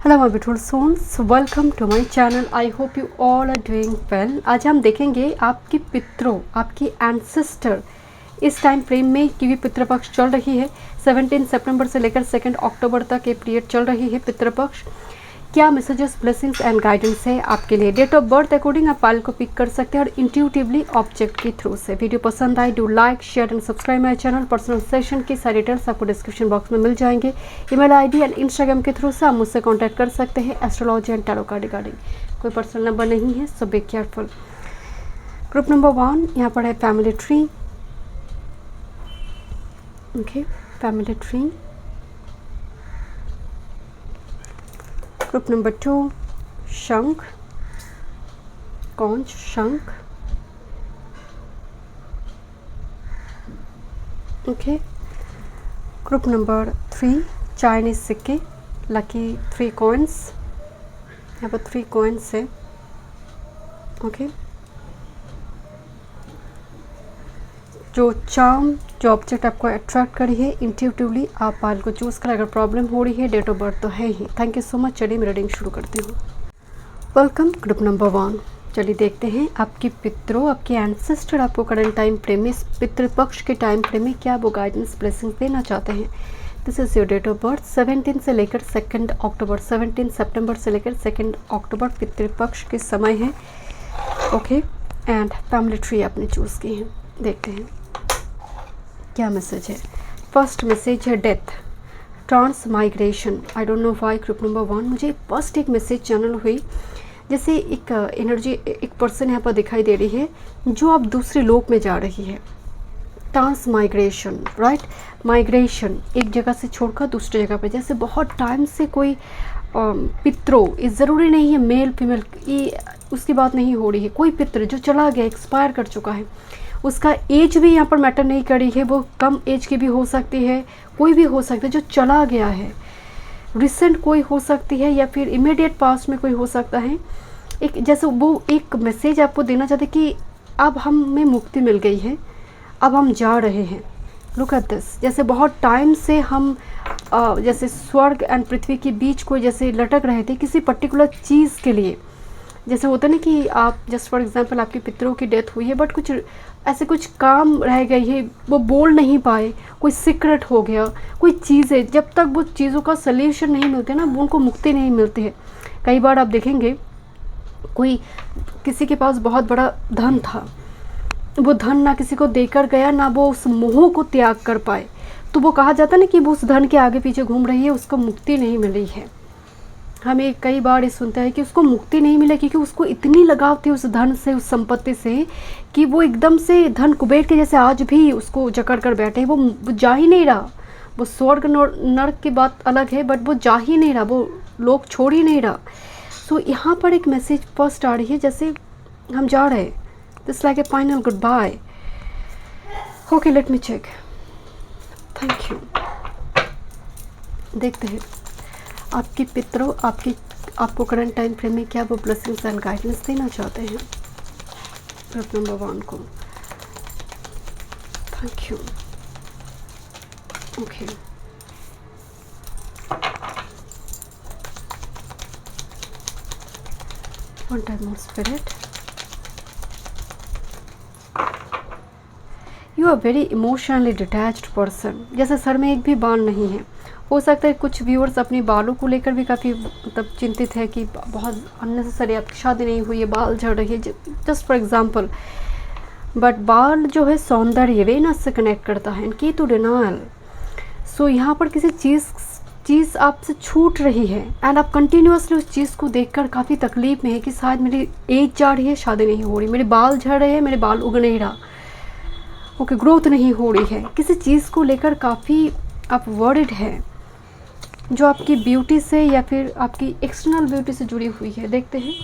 Hello my beautiful souls, welcome to my channel. I hope you all are doing well. आज हम देखेंगे आपकी पितरों, आपकी एंसेस्टर इस टाइम फ्रेम में, क्योंकि पितृपक्ष चल रही है 17 सितंबर से लेकर 2 अक्टूबर तक ये पीरियड चल रही है पितृपक्ष। क्या मैसेजेस, ब्लेसिंग्स एंड गाइडेंस है आपके लिए। डेट ऑफ बर्थ अकॉर्डिंग आप पाल को पिक कर सकते हैं और इंट्यूटिवली ऑब्जेक्ट के थ्रू से। वीडियो पसंद आए do like share and subscribe my channel. Personal session की सारी डिटेल्स आपको डिस्क्रिप्शन बॉक्स में मिल जाएंगे। ईमेल आईडी एंड इंस्टाग्राम के थ्रू से आप मुझसे कॉन्टैक्ट कर सकते हैं astrology and tarot card regarding. कोई पर्सनल नंबर नहीं है, सो बी केयरफुल। ग्रुप नंबर 1 यहाँ पर है family tree. Okay, family tree. Group number 2 शंख, कौंच, शंख। ओके, ग्रुप नंबर 3 चाइनीज सिक्के, लकी 3 कॉइन्स। यहाँ पर 3 कॉइन्स है। ओके, जो चार्म, जो ऑब्जेक्ट आपको अट्रैक्ट करी है इंट्यूटिवली आप पाल को चूज़ करें। अगर प्रॉब्लम हो रही है, डेट ऑफ बर्थ तो है ही। Thank you so much. चलिए मैं रीडिंग शुरू करती हूँ। Welcome group number 1। चलिए देखते हैं आपकी पितरों, आपके एंसेस्टर आपको करंट टाइम फ्रेम में, पितृपक्ष के टाइम फ्रेम में क्या वो गाइडेंस, ब्लेसिंग्स देना चाहते हैं। This is your date of birth 17 से लेकर 2 अक्टूबर, 17 सितंबर से लेकर 2 अक्टूबर पितृपक्ष के समय है। ओके, एंड फैमिली ट्री आपने चूज़ की है। देखते हैं क्या मैसेज है। फर्स्ट मैसेज है death, transmigration. I don't know why group number 1 मुझे फर्स्ट एक मैसेज चैनल हुई, जैसे एक एनर्जी, एक पर्सन यहाँ पर दिखाई दे रही है जो आप दूसरे लोक में जा रही है। ट्रांसमाइग्रेशन, राइट, माइग्रेशन, एक जगह से छोड़कर दूसरी जगह पे। जैसे बहुत टाइम से कोई पितरों, इस ज़रूरी नहीं है मेल फीमेल, ये उसकी बात नहीं हो रही है। कोई पितृ जो चला गया, एक्सपायर कर चुका है, उसका एज भी यहाँ पर मैटर नहीं कर रही है। वो कम एज की भी हो सकती है, कोई भी हो सकता है जो चला गया है। रिसेंट कोई हो सकती है या फिर इमीडिएट पास्ट में कोई हो सकता है। एक जैसे वो एक मैसेज आपको देना चाहते कि अब हमें मुक्ति मिल गई है, अब हम जा रहे हैं। लुक एट दिस, जैसे बहुत टाइम से हम जैसे स्वर्ग एंड पृथ्वी के बीच कोई जैसे लटक रहे थे किसी पर्टिकुलर चीज़ के लिए। जैसे होता है ना कि आप जस्ट फॉर एग्जांपल आपके पितरों की डेथ हुई है, बट कुछ ऐसे कुछ काम रह गई है, वो बोल नहीं पाए, कोई सीक्रेट हो गया, कोई चीज़ें, जब तक वो चीज़ों का सल्यूशन नहीं मिलते ना, उनको मुक्ति नहीं मिलती है। कई बार आप देखेंगे कोई किसी के पास बहुत बड़ा धन था, वो धन ना किसी को देकर गया, ना वो उस मोह को त्याग कर पाए, तो वो कहा जाता है ना कि वो उस धन के आगे पीछे घूम रही है, उसको मुक्ति नहीं मिली है। हमें कई बार ये सुनता है कि उसको मुक्ति नहीं मिला क्योंकि उसको इतनी लगाव थी उस धन से, उस संपत्ति से, कि वो एकदम से धन कुबेर के जैसे आज भी उसको जकड़ कर बैठे। वो जा ही नहीं रहा। वो स्वर्ग नरक की बात अलग है, बट वो जा ही नहीं रहा, वो लोग छोड़ ही नहीं रहा। सो यहाँ पर एक मैसेज फर्स्ट आ रही है, जैसे हम जा रहे हैं, this like a final goodbye. Okay, let me check. Thank you. देखते हैं आपकी पितरों, आपको करंट टाइम फ्रेम में क्या वो ब्लेसिंग्स एंड गाइडेंस देना चाहते हैं ग्रुप नंबर 1 को। Thank you. Okay, one time more spirit. You are very emotionally detached person. जैसे सर में एक भी बाल नहीं है। हो सकता है कुछ व्यूअर्स अपने बालों को लेकर भी काफ़ी मतलब चिंतित है कि बहुत अननेसेसरी, आपकी शादी नहीं हुई है, बाल झड़ रही है, जस्ट फॉर एग्जांपल। बट बाल जो है सौंदर्य, वेनस से कनेक्ट करता है, की टू डिनायल। सो यहाँ पर किसी चीज़ आपसे छूट रही है एंड आप कंटिन्यूसली उस चीज़ को देखकर काफ़ी तकलीफ में है कि शायद मेरी एज जा रही है, शादी नहीं हो रही, मेरे बाल झड़ रहे हैं, मेरे बाल उग नहीं रहा, ओके, ग्रोथ नहीं हो रही है। किसी चीज़ को लेकर काफ़ी आप वरिड है, जो आपकी ब्यूटी से या फिर आपकी एक्सटर्नल ब्यूटी से जुड़ी हुई है। देखते हैं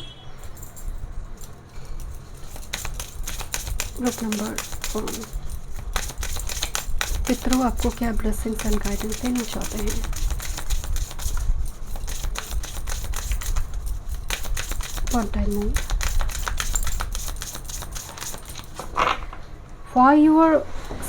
ग्रुप नंबर 1, पितरों आपको क्या ब्लेसिंग्स एंड गाइडेंस देना चाहते हैं। One time more. Why you are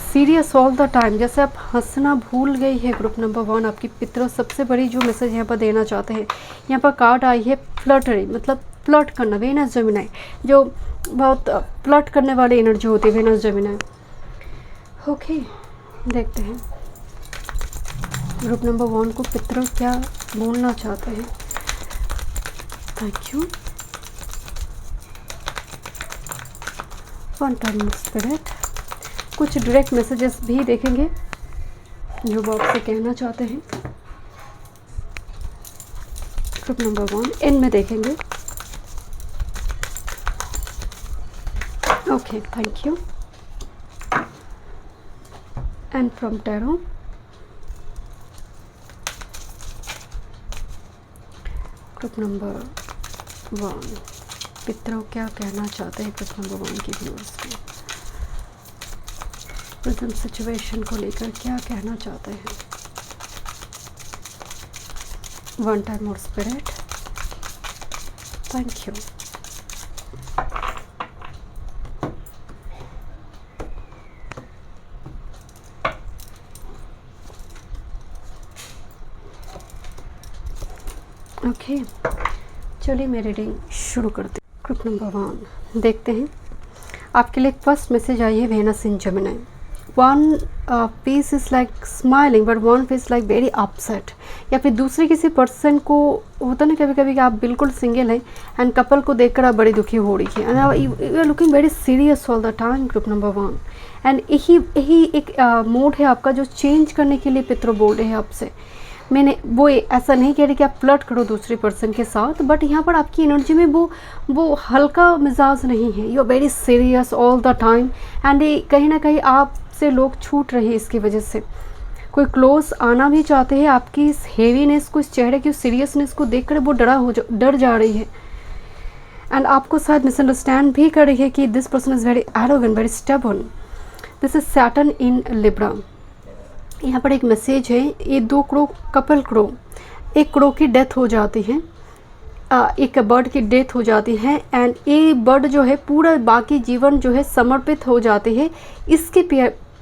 serious all the time, जैसे आप हंसना भूल गई है ग्रुप नंबर 1। आपकी पितरों सबसे बड़ी जो मैसेज यहाँ पर देना चाहते हैं, यहाँ पर कार्ड आई है फ्लर्टरी, मतलब फ्लर्ट करना, वेनस जेमिनी, जो बहुत फ्लर्ट करने वाली एनर्जी होती है वेनस जेमिनी। ओके, देखते हैं ग्रुप नंबर 1 को पितरों क्या बोलना चाहते हैं। Thank you. One time spirit, कुछ डायरेक्ट मैसेजेस भी देखेंगे जो वो आपसे कहना चाहते हैं। ग्रुप नंबर 1 एंड में देखेंगे। Okay, thank you. And from tarot, group number 1 पितरों क्या कहना चाहते हैं ग्रुप नंबर 1 के व्यूअर्स को, प्रेजेंट सिचुएशन को लेकर क्या कहना चाहते हैं। One time more spirit, thank you. Okay, चलिए मैं रीडिंग शुरू करती हूँ। ग्रुप नंबर 1 देखते हैं आपके लिए। फर्स्ट मैसेज आई है Venus in Gemini. One face is like smiling but one face like very upset, या फिर दूसरे किसी पर्सन को होता ना कभी कभी कि आप बिल्कुल सिंगल हैं एंड कपल को देखकर आप बड़ी दुखी हो रही है and you are looking very serious all the time. Group number 1 and यही एक मोड है आपका जो चेंज करने के लिए पितरों बोल रहे हैं आपसे। मैंने वो ऐसा नहीं कह रही कि आप फ्लर्ट करो दूसरे पर्सन के साथ, बट यहाँ पर आपकी एनर्जी में वो हल्का मिजाज नहीं है। You are very serious all the time and कहीं ना कहीं आपसे लोग छूट रहे हैं इसकी वजह से। कोई क्लोज आना भी चाहते हैं, आपकी इस हेवीनेस को, इस चेहरे की सीरियसनेस को देखकर वो डर जा रही है एंड आपको शायद मिसअंडरस्टैंड भी कर रही है कि this person is very arrogant, very stubborn. This is Saturn in Libra. यहाँ पर एक मैसेज है, ये 2 क्रो कपल क्रो, एक क्रो की डेथ हो जाती है, एक बर्ड की डेथ हो जाती है एंड ये बर्ड जो है पूरा बाकी जीवन जो है समर्पित हो जाते हैं इसके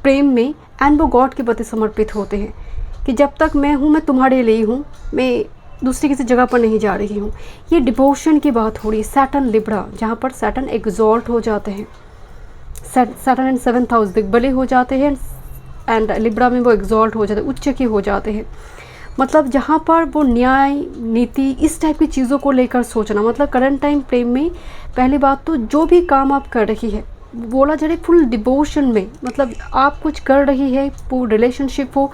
प्रेम में एंड वो गॉड के प्रति समर्पित होते हैं कि जब तक मैं हूँ मैं तुम्हारे लिए हूँ, मैं दूसरी किसी जगह पर नहीं जा रही हूँ। ये डिवोशन की बात हो रही है। सैटर्न लिब्रा, जहाँ पर सैटर्न एग्जॉल्ट हो जाते हैं, सैटर्न एंड 7th हाउस दिग्बले हो जाते हैं एंड लिब्रा में वो एग्जॉल्ट हो जाते हैं, उच्च के हो जाते हैं। मतलब जहाँ पर वो न्याय नीति इस टाइप की चीज़ों को लेकर सोचना, मतलब करंट टाइम फ्रेम में पहली बात तो जो भी काम आप कर रही है बोला जाए फुल डिवोशन में, मतलब आप कुछ कर रही है, वो रिलेशनशिप हो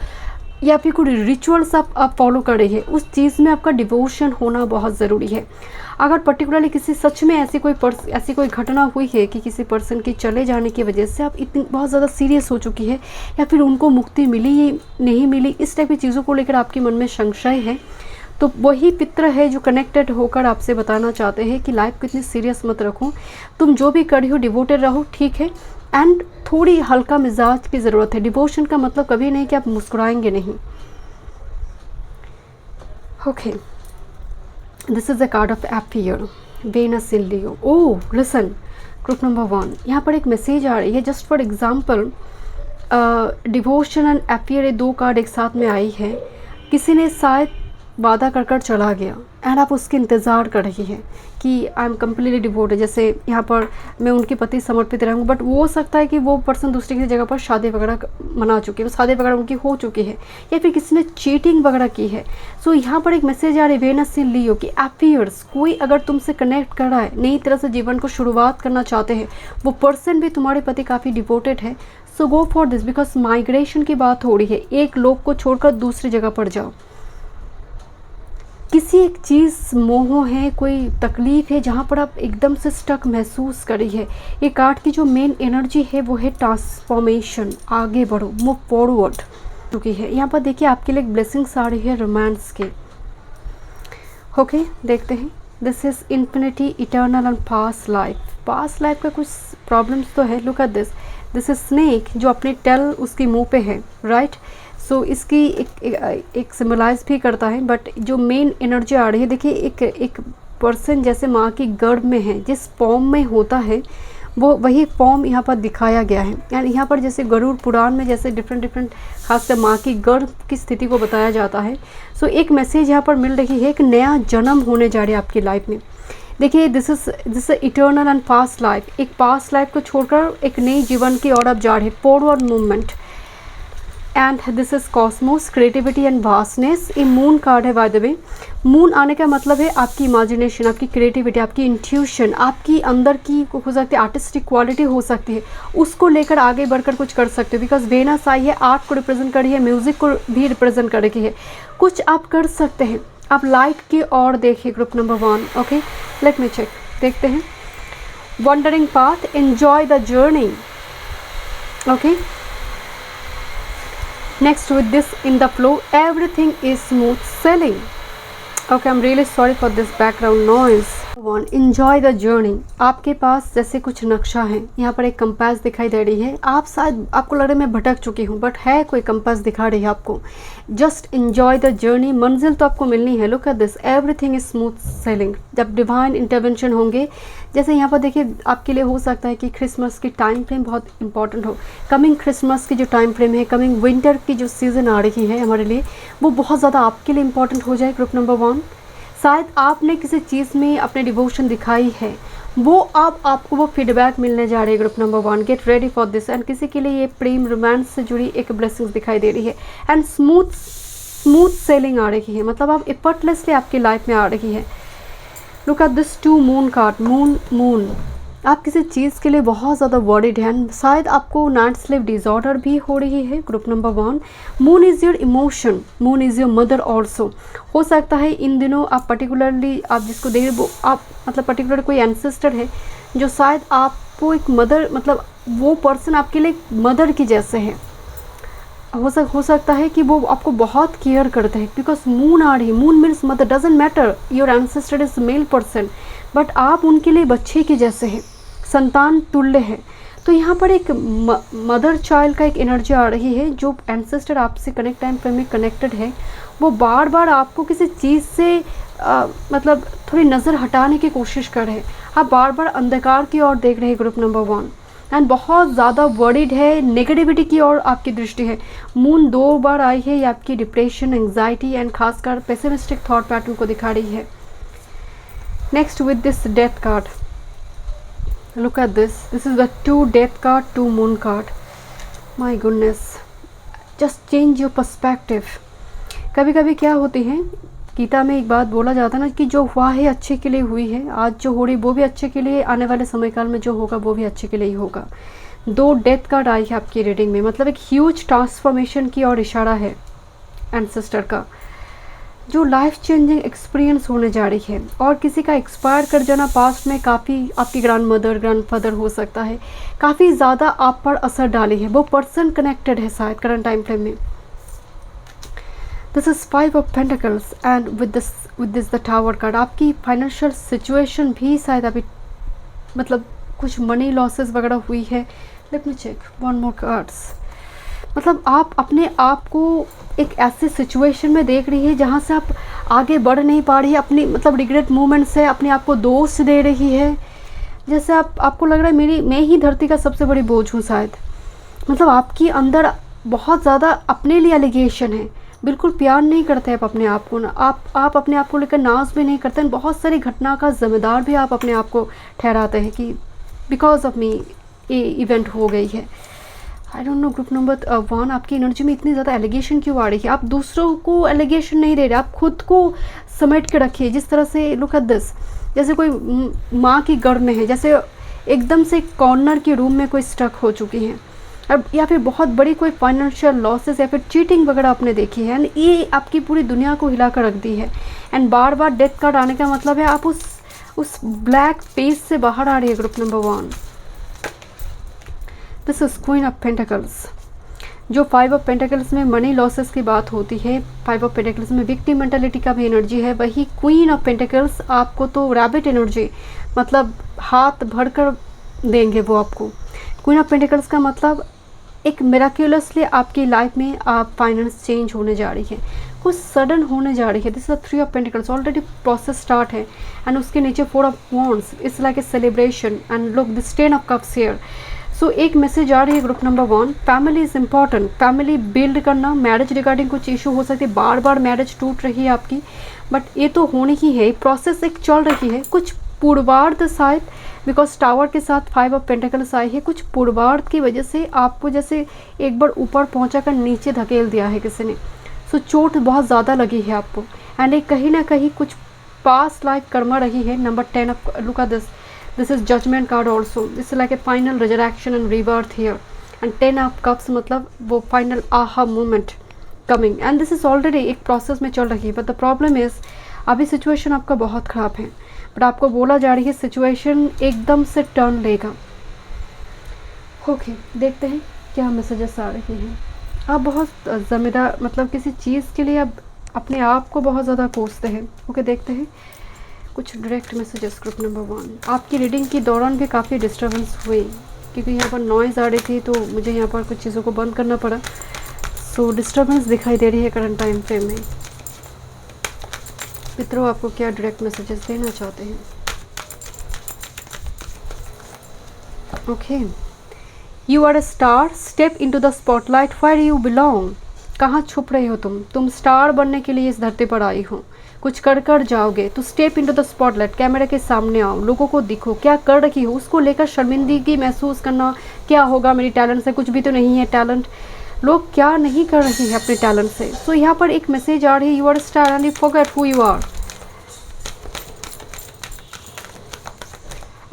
या फिर कोई रिचुअल्स आप फॉलो कर रही है, उस चीज़ में आपका डिवोशन होना बहुत ज़रूरी है। अगर पर्टिकुलरली किसी सच में ऐसी कोई घटना हुई है कि किसी पर्सन के चले जाने की वजह से आप इतनी बहुत ज़्यादा सीरियस हो चुकी है या फिर उनको मुक्ति मिली या नहीं मिली, इस टाइप की चीज़ों को लेकर आपके मन में संशय है, तो वही पित्र है जो कनेक्टेड होकर आपसे बताना चाहते हैं कि लाइफ को इतनी सीरियस मत रखो, तुम जो भी कर रही हो डिवोटेड रहो, ठीक है, एंड थोड़ी हल्का मिजाज की ज़रूरत है। डिवोशन का मतलब कभी नहीं कि आप मुस्कुराएंगे नहीं। Okay, this is a card of appear, Venus in Leo. Oh listen, group number 1 यहाँ पर एक मैसेज आ रही है। Just for example, devotion and appear, ये 2 कार्ड एक साथ में आई है। किसी ने शायद वादा कर चला गया एंड आप उसके इंतज़ार कर रही हैं कि आई एम कम्प्लीटली डिवोटेड, जैसे यहाँ पर मैं उनके प्रति समर्पित रहूँगी, बट वो हो सकता है कि वो पर्सन दूसरी किसी जगह पर शादी वगैरह मना चुकी है, शादी वगैरह उनकी हो चुकी है, या फिर किसी ने चीटिंग वगैरह की है। सो यहाँ पर एक मैसेज आ रही है वेनस इन लियो कि अपीयर्स, कोई अगर तुमसे कनेक्ट कर रहा है, नई तरह से जीवन को शुरुआत करना चाहते हैं, वो पर्सन भी तुम्हारे प्रति काफ़ी डिवोटेड है। So go for this, because migration की बात हो रही है। एक लोग को छोड़कर दूसरी जगह पर जाओ, किसी एक चीज़ मोह है, कोई तकलीफ़ है जहाँ पर आप एकदम से स्टक महसूस कर रही है। ये कार्ड की जो मेन एनर्जी है वो है ट्रांसफॉर्मेशन, आगे बढ़ो, मूव फॉरवर्ड चुकी है। यहाँ पर देखिए आपके लिए एक ब्लेसिंग्स आ रही है रोमांस के। ओके, देखते हैं। This is infinity, eternal and past life. Past life का कुछ प्रॉब्लम्स तो है। Look at this, this is snake जो अपनी टेल उसकी मुँह पे है, राइट। सो इसकी एक सिम्बलाइज भी करता है, बट जो मेन एनर्जी आ रही है, देखिए एक पर्सन जैसे माँ की गर्भ में है, जिस फॉर्म में होता है वो वही फॉर्म यहाँ पर दिखाया गया है। एंड यहाँ पर जैसे गरुड़ पुराण में जैसे डिफरेंट खासकर माँ की गर्भ की स्थिति को बताया जाता है। सो एक मैसेज यहाँ पर मिल रही है, एक नया जन्म होने जा रहा है आपकी लाइफ में। देखिए this is eternal and past life, एक पास्ट लाइफ को छोड़कर एक नई जीवन की ओर आप जा रहे हैं, forward movement. And this is Cosmos, creativity and vastness. ये मून कार्ड है बाय द वे। मून आने का मतलब है आपकी इमेजिनेशन, आपकी क्रिएटिविटी, आपकी इंट्यूशन, आपकी अंदर की हो सकती है आर्टिस्टिक क्वालिटी हो सकती है, उसको लेकर आगे बढ़कर कुछ कर सकते हो। बिकॉज वेनस आई है, आर्ट को रिप्रेजेंट कर रही है, म्यूजिक को भी रिप्रेजेंट कर रही है, कुछ आप कर सकते हैं। आप लाइट की ओर देखिए group number 1। Okay, let me check, देखते हैं। Wandering path, enjoy the journey. Okay, next with this in the flow, everything is smooth sailing. Okay, I'm really sorry for this background noise. One, enjoy the journey. आपके पास जैसे कुछ नक्शा है, यहाँ पर एक कंपास दिखाई दे रही है। आप शायद आपको लग रहा है मैं भटक चुकी हूँ, बट है कोई कंपास दिखा रही है आपको। जस्ट enjoy the journey, मंजिल तो आपको मिलनी है। Look at this, everything is smooth sailing. जब डिवाइन इंटरवेंशन होंगे, जैसे यहाँ पर देखिए आपके लिए हो सकता है कि क्रिसमस की टाइम फ्रेम बहुत इंपॉर्टेंट हो। कमिंग क्रिसमस की जो टाइम फ्रेम है, कमिंग विंटर की जो सीज़न आ रही है हमारे लिए, वो बहुत ज़्यादा आपके लिए इंपॉर्टेंट हो जाए ग्रुप नंबर 1। शायद आपने किसी चीज़ में अपने डिवोशन दिखाई है, वो अब आपको वो फीडबैक मिलने जा रही है group number 1। Gate ready for this. And किसी के लिए ये प्रेम रोमांस से जुड़ी एक ब्लेसिंग्स दिखाई दे रही है। एंड स्मूथ सेलिंग आ रही है, मतलब आप एफर्टलेसली आपकी लाइफ में आ रही है। Look at this 2 moon card, moon. आप किसी चीज़ के लिए बहुत ज़्यादा वरीड हैं, शायद आपको नाइट स्लीप डिसऑर्डर भी हो रही है group number 1। Moon is your emotion, moon is your mother also. हो सकता है इन दिनों आप पर्टिकुलरली आप जिसको देख रहे वो आप मतलब पर्टिकुलर कोई एंसेस्टर है जो शायद आपको एक मदर, मतलब वो पर्सन आपके लिए मदर की जैसे है। हो सकता है कि वो आपको बहुत केयर करते हैं, बिकॉज मून आ रही है। Moon means mother, doesn't matter your ancestor is male person, but आप उनके लिए बच्चे के जैसे हैं, संतान तुल्य है। तो यहाँ पर एक मदर चाइल्ड का एक एनर्जी आ रही है। जो एंसेस्टर आपसे कनेक्ट टाइम फ्रेम में कनेक्टेड है, वो बार बार आपको किसी चीज़ से मतलब थोड़ी नज़र हटाने की कोशिश कर रहे हैं। आप बार बार अंधकार की ओर देख रहे हैं ग्रुप नंबर 1। एंड बहुत ज़्यादा वरीड है, नेगेटिविटी की ओर आपकी दृष्टि है। मून 2 बार आई है, ये आपकी डिप्रेशन, एंग्जाइटी एंड खासकर पेसिमिस्टिक थॉट पैटर्न को दिखा रही है। Next with this death card, look at this is the 2 death card, 2 moon card. My goodness, just change your perspective. कभी कभी क्या होती है, गीता में एक बात बोला जाता है ना कि जो हुआ है अच्छे के लिए हुई है, आज जो हो रही वो भी अच्छे के लिए, आने वाले समय काल में जो होगा वो भी अच्छे के लिए ही होगा। 2 डेथ कार्ड आई है आपकी रीडिंग में, मतलब एक ह्यूज ट्रांसफॉर्मेशन की और इशारा है एंसेस्टर का, जो लाइफ चेंजिंग एक्सपीरियंस होने जा रही है। और किसी का एक्सपायर कर जाना पास्ट में काफ़ी, आपकी ग्रैंड मदर, ग्रैंड फादर हो सकता है, काफ़ी ज़्यादा आप पर असर डाली है। वो पर्सन कनेक्टेड है शायद करंट टाइम फ्रेम में। This is 5 of pentacles and with this the tower card. आपकी फाइनेंशियल सिचुएशन भी शायद अभी मतलब कुछ मनी लॉसेस वगैरह हुई है। Let me check 1 more cards. मतलब आप अपने आप को एक ऐसे सिचुएशन में देख रही है जहाँ से आप आगे बढ़ नहीं पा रही है, अपनी मतलब रिग्रेट मूवमेंट से अपने आप को दोष दे रही है। जैसे आपको लग रहा है मैं ही धरती का सबसे बड़ी बोझ हूँ शायद। मतलब आपकी अंदर बहुत ज़्यादा अपने लिए एलिगेशन है, बिल्कुल प्यार नहीं करते आप अपने आप को ना, आप अपने आप को लेकर नाज भी नहीं करते हैं। बहुत सारी घटना का जिम्मेदार भी आप अपने आप को ठहराते हैं कि बिकॉज ऑफ मी ये इवेंट हो गई है। I don't know group number 1, आपकी एनर्जी में इतनी ज़्यादा एलिगेशन क्यों आ रही है? आप दूसरों को एलिगेशन नहीं दे रहे, आप खुद को समेट के रखिए। जिस तरह से लुक एट दिस, जैसे कोई माँ की गर्भ में है, जैसे एकदम से कॉर्नर के रूम में कोई स्टक हो चुकी हैं, अब या फिर बहुत बड़ी कोई फाइनेंशियल लॉसेस या फिर चीटिंग वगैरह आपने देखी है, एंड ये आपकी पूरी दुनिया को हिला कर रख दी है। एंड बार बार डेथ कार्ड आने का मतलब है आप उस ब्लैक पेज से बाहर आ रही है group number 1। This is queen of pentacles. जो 5 ऑफ पेंटिकल्स में मनी लॉसेस की बात होती है, 5 ऑफ पेंटिकल्स में विक्टिम मेंटालिटी का भी एनर्जी है, वही क्वीन ऑफ पेंटिकल्स आपको तो रैबिट एनर्जी, मतलब हाथ भर कर देंगे वो आपको। क्वीन ऑफ पेंटिकल्स का मतलब एक मिराक्युलसली आपकी लाइफ में आप फाइनेंस चेंज होने जा रही है। कुछ सडन होने जा रही है। This is 3 of pentacles, already process start है। एंड उसके नीचे 4 of wands, it's like a celebration. And look this 10 of cups here. So एक मैसेज आ रही है group number 1, family is important. Family build करना, मैरिज रिगार्डिंग कुछ issue हो सकती है, बार बार मैरिज टूट रही है आपकी, बट ये तो होनी ही है, प्रोसेस एक चल रही है। कुछ पूर्वार्ध शायद, बिकॉज टावर के साथ 5 ऑफ पेंटिकल्स आई है, कुछ पूर्वार्ध की वजह से आपको जैसे एक बार ऊपर पहुंचा कर नीचे धकेल दिया है किसी ने। सो चोट बहुत ज़्यादा लगी है आपको। एंड एक कहीं ना कहीं कुछ पास्ट लाइफ कर्मा रही है। Number 10 of, look at this is judgement card also. This like a final resurrection and rebirth here. And 10 of cups मतलब वो final aha moment coming. And this is already एक process में चल रही है, but the problem is अभी situation आपका बहुत ख़राब है, बट आपको बोला जा रही है सिचुएशन एकदम से टर्न लेगा। ओके, देखते हैं क्या मैसेजेस आ रहे हैं। आप बहुत ज़िम्मेदार, मतलब किसी चीज़ के लिए आप अपने आप को बहुत ज़्यादा कोसते हैं। ओके, देखते हैं कुछ डायरेक्ट मैसेजेस ग्रुप नंबर 1। आपकी रीडिंग के दौरान भी काफ़ी डिस्टर्बेंस हुई, क्योंकि यहाँ पर नॉइज़ आ रही थी, तो मुझे यहाँ पर कुछ चीज़ों को बंद करना पड़ा। सो डिस्टर्बेंस दिखाई दे रही है करंट टाइम फ्रेम में। पितरों आपको क्या डायरेक्ट मैसेजेस देना चाहते हैं? Okay, you are a star, step into the spotlight where you belong. कहाँ छुप रहे हो तुम स्टार बनने के लिए इस धरती पर आई हो, कुछ कर कर जाओगे। तो स्टेप इनटू द स्पॉटलाइट, कैमरे के सामने आओ, लोगों को दिखो, क्या कर रही हो उसको लेकर शर्मिंदगी महसूस करना, क्या होगा मेरी टैलेंट से, कुछ भी तो नहीं है टैलेंट, लोग क्या नहीं कर रहे हैं अपने टैलेंट से। सो यहाँ पर एक मैसेज आ रही है, you are star and you forget who you are.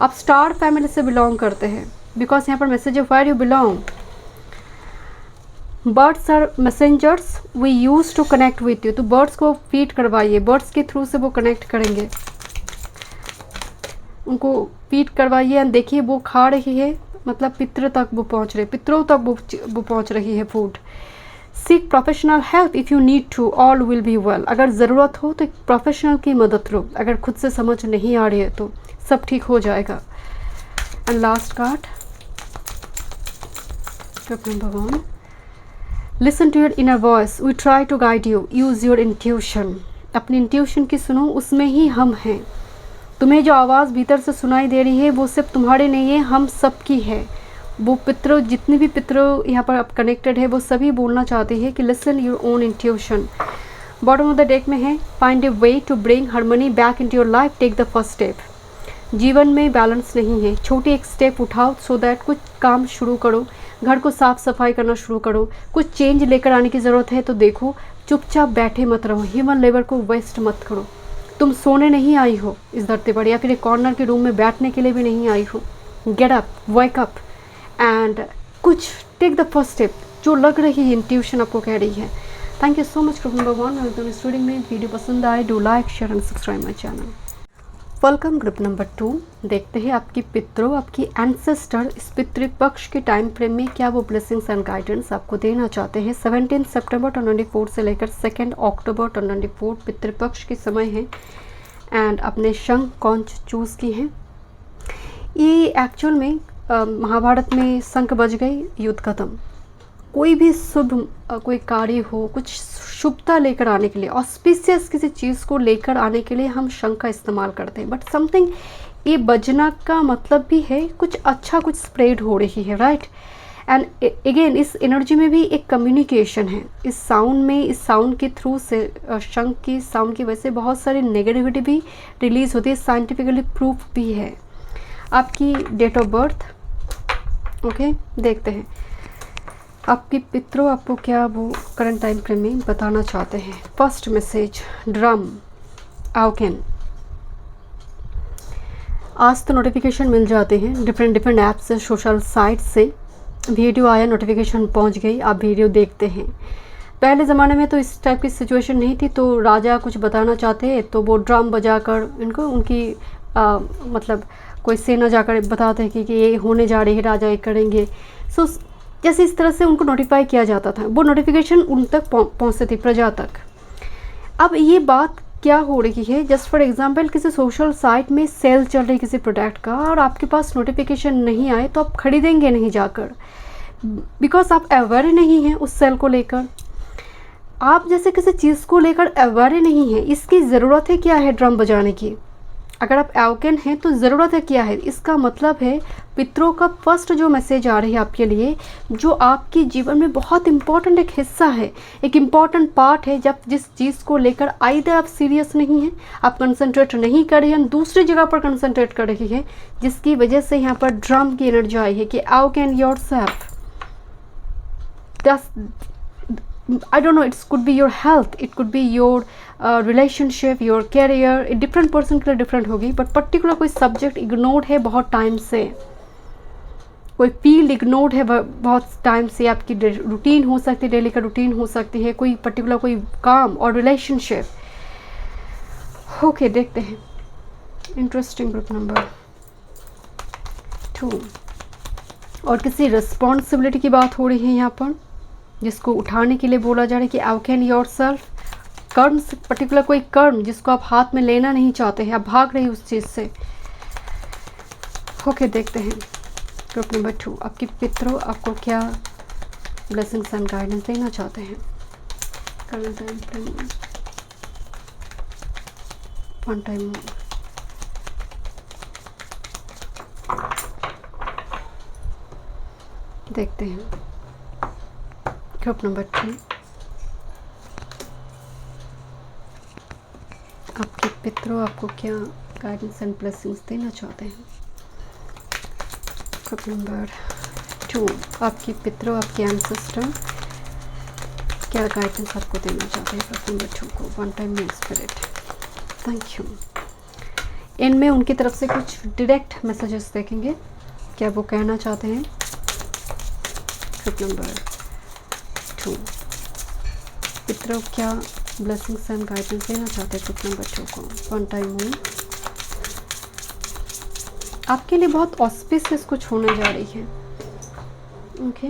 आप स्टार फैमिली से बिलोंग करते हैं, बिकॉज यहाँ पर मैसेज है where you belong. Birds are messengers we use to connect with you. तो बर्ड्स को फीड करवाइए, बर्ड्स के थ्रू से वो कनेक्ट करेंगे, उनको फीड करवाइए। एंड देखिए वो खा रही है, मतलब पितरों तक वो पहुँच रही है food. Seek professional help if you need to, all will be well. अगर ज़रूरत हो तो एक प्रोफेशनल की मदद लो, अगर खुद से समझ नहीं आ रही है तो सब ठीक हो जाएगा। And last card number 1, listen to your inner voice, we try to guide you, use your intuition. अपनी इंट्यूशन की सुनो, उसमें ही हम हैं। तुम्हें जो आवाज़ भीतर से सुनाई दे रही है वो सिर्फ तुम्हारे नहीं है, हम सब की है। वो पितरों, जितने भी पितरों यहाँ पर अब कनेक्टेड है, वो सभी बोलना चाहती है कि listen your own intuition. Bottom of the deck में है, find a way to bring harmony back into your life, take the first step. जीवन में बैलेंस नहीं है, छोटी एक स्टेप उठाओ सो दैट कुछ काम शुरू करो, घर को साफ सफाई करना शुरू करो, कुछ चेंज लेकर आने की ज़रूरत है तो देखो, चुपचाप बैठे मत रहो, ह्यूमन लेबर को वेस्ट मत करो। तुम सोने नहीं आई हो इस धरती पर, या फिर एक कॉर्नर के रूम में बैठने के लिए भी नहीं आई हो। Get up, wake up and कुछ टेक द फर्स्ट स्टेप, जो लग रही है इंट्यूशन आपको कह रही है। Thank you so much group number 1 studio में। वीडियो पसंद आए do like share and subscribe my channel. Welcome group number 2। देखते हैं आपकी पितरों, आपकी एंसेस्टर इस पितृपक्ष के टाइम फ्रेम में क्या वो ब्लेसिंग्स एंड गाइडेंस आपको देना चाहते हैं। 17 सितंबर 2024 से लेकर 2 अक्टूबर 2024 पितृपक्ष के समय है। एंड अपने शंख कौन चूज़ की हैं। ये एक्चुअल में महाभारत में शंख बज गई, युद्ध खत्म। कोई भी शुभ कोई कार्य हो, कुछ शुभता लेकर आने के लिए, ऑस्पिशियस किसी चीज़ को लेकर आने के लिए हम शंख का इस्तेमाल करते हैं। बट समथिंग, ये बजना का मतलब भी है कुछ अच्छा, कुछ स्प्रेड हो रही है, राइट। एंड अगेन इस एनर्जी में भी एक कम्युनिकेशन है। इस साउंड में, इस साउंड के थ्रू से, शंख की साउंड की वजह से बहुत सारी नेगेटिविटी भी रिलीज होती है, साइंटिफिकली प्रूफ भी है। आपकी डेट ऑफ बर्थ, ओके, देखते हैं आपकी पितरों आपको क्या वो करंट टाइम फ्रेम में बताना चाहते हैं। First message, drum awaken. आज तो नोटिफिकेशन मिल जाते हैं डिफरेंट ऐप्स से, सोशल साइट से। वीडियो आया, नोटिफिकेशन पहुंच गई, आप वीडियो देखते हैं। पहले ज़माने में तो इस टाइप की सिचुएशन नहीं थी, तो राजा कुछ बताना चाहते हैं तो वो ड्रम बजाकर इनको, उनकी मतलब कोई सेना जाकर बताते हैं कि ये होने जा रही है, राजा ये करेंगे। सो जैसे इस तरह से उनको नोटिफाई किया जाता था, वो नोटिफिकेशन उन तक पहुँचती थी, प्रजा तक। अब ये बात क्या हो रही है, जस्ट फॉर एग्जांपल किसी सोशल साइट में सेल चल रही किसी प्रोडक्ट का और आपके पास नोटिफिकेशन नहीं आए तो आप खरीदेंगे नहीं जाकर, बिकॉज आप अवेयर नहीं हैं उस सेल को लेकर। आप जैसे किसी चीज़ को लेकर अवेयर ही नहीं है, इसकी ज़रूरत है क्या है ड्रम बजाने की। अगर आप अवेकन हैं तो ज़रूरत है क्या है, इसका मतलब है पितरों का फर्स्ट जो मैसेज आ रही है आपके लिए, जो आपके जीवन में बहुत इम्पॉर्टेंट एक हिस्सा है, एक इम्पॉर्टेंट पार्ट है। जब जिस चीज़ को लेकर आइदर आप सीरियस नहीं हैं, आप कंसंट्रेट नहीं कर रही हैं, दूसरी जगह पर कंसंट्रेट कर रही है, जिसकी वजह से यहाँ पर ड्रम की एनर्जी आई है कि awaken yourself. I don't know, it could be your health, it could be your relationship, your career, different person के लिए different होगी, but particular कोई subject ignored है बहुत टाइम से, कोई फील्ड इग्नोर्ड है बहुत टाइम से, आपकी रूटीन हो सकती है, डेली का रूटीन हो सकती है, कोई पर्टिकुलर कोई काम और रिलेशनशिप। ओके, देखते हैं इंटरेस्टिंग ग्रुप नंबर 2। और किसी रिस्पॉन्सिबिलिटी की बात हो रही है यहाँ पर, जिसको उठाने के लिए बोला जा रहा है कि अवेकन योरसेल्फ। कर्म से, पर्टिकुलर कोई कर्म जिसको आप हाथ में लेना नहीं चाहते हैं, आप भाग रही उस चीज़ से। ओके, देखते हैं ग्रुप नंबर 2, आपकी पितरों आपको क्या ब्लेसिंग्स एंड गाइडेंस देना चाहते हैं। करंट टाइम, वन टाइम, देखते हैं ग्रुप नंबर 3, आपके पितरों आपको क्या गाइडेंस एंड ब्लेसिंग्स देना चाहते हैं। ग्रुप नंबर 2, आपकी पितरों आपके एंसेस्टर क्या गाइडेंस आपको देना चाहते हैं ग्रुप नंबर 2 को। वन टाइम में स्पिरिट, थैंक यू। इनमें उनकी तरफ से कुछ डायरेक्ट मैसेजेस देखेंगे, क्या वो कहना चाहते हैं। ग्रुप नंबर 2, पितरों क्या ब्लेसिंग्स एंड गाइडेंस देना चाहते हैं ग्रुप नंबर 2 को। वन टाइम मून, आपके लिए बहुत ऑस्पिशियस कुछ होने जा रही है। ओके,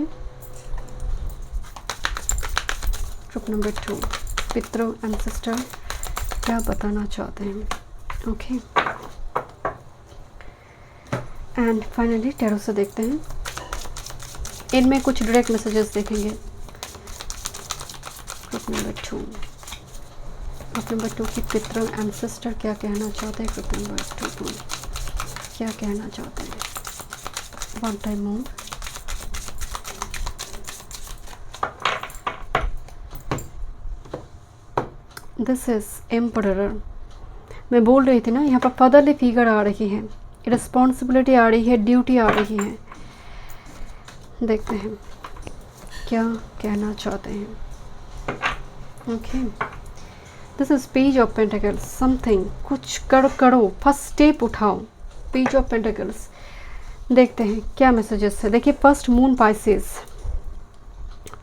ग्रुप नंबर 2, पितरों एंसेस्टर क्या बताना चाहते हैं। ओके, एंड फाइनली टैरो से देखते हैं, इनमें कुछ डायरेक्ट मैसेजेस देखेंगे। ग्रुप नंबर 2, ग्रुप नंबर 2 की पितरों एंसेस्टर क्या कहना चाहते हैं ग्रुप नंबर 2 को, क्या कहना चाहते हैं। One time move, this is emperor. मैं बोल रही थी ना, यहाँ पर फादरली फिगर आ रही है, रिस्पॉन्सिबिलिटी आ रही है, ड्यूटी आ रही है। देखते हैं क्या कहना चाहते हैं। Okay, this is page of pentacles, something कुछ करो, फर्स्ट स्टेप उठाओ। पेज ऑफ पेंटिकल्स, देखते हैं क्या मैसेजेस है। देखिए, फर्स्ट मून पाइसेस,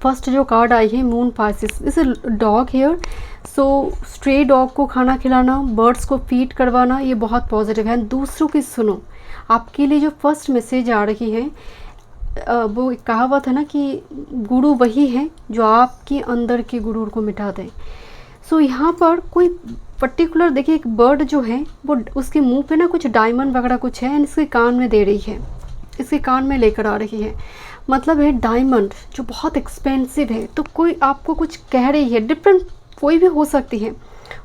फर्स्ट जो कार्ड आई है moon Pisces, this is dog hair. So stray dog को खाना खिलाना, बर्ड्स को फीड करवाना, ये बहुत पॉजिटिव है। दूसरों की सुनो, आपके लिए जो फर्स्ट मैसेज आ रही है, वो एक कहावत है ना कि गुरु वही है जो आपके अंदर के गुरूर को मिटा दे। सो यहाँ पर कोई पर्टिकुलर, देखिए एक बर्ड जो है वो उसके मुंह पे ना कुछ डायमंड वगैरह कुछ है, एंड इसके कान में दे रही है, इसके कान में लेकर आ रही है। मतलब है डायमंड जो बहुत एक्सपेंसिव है, तो कोई आपको कुछ कह रही है, डिफरेंट कोई भी हो सकती है,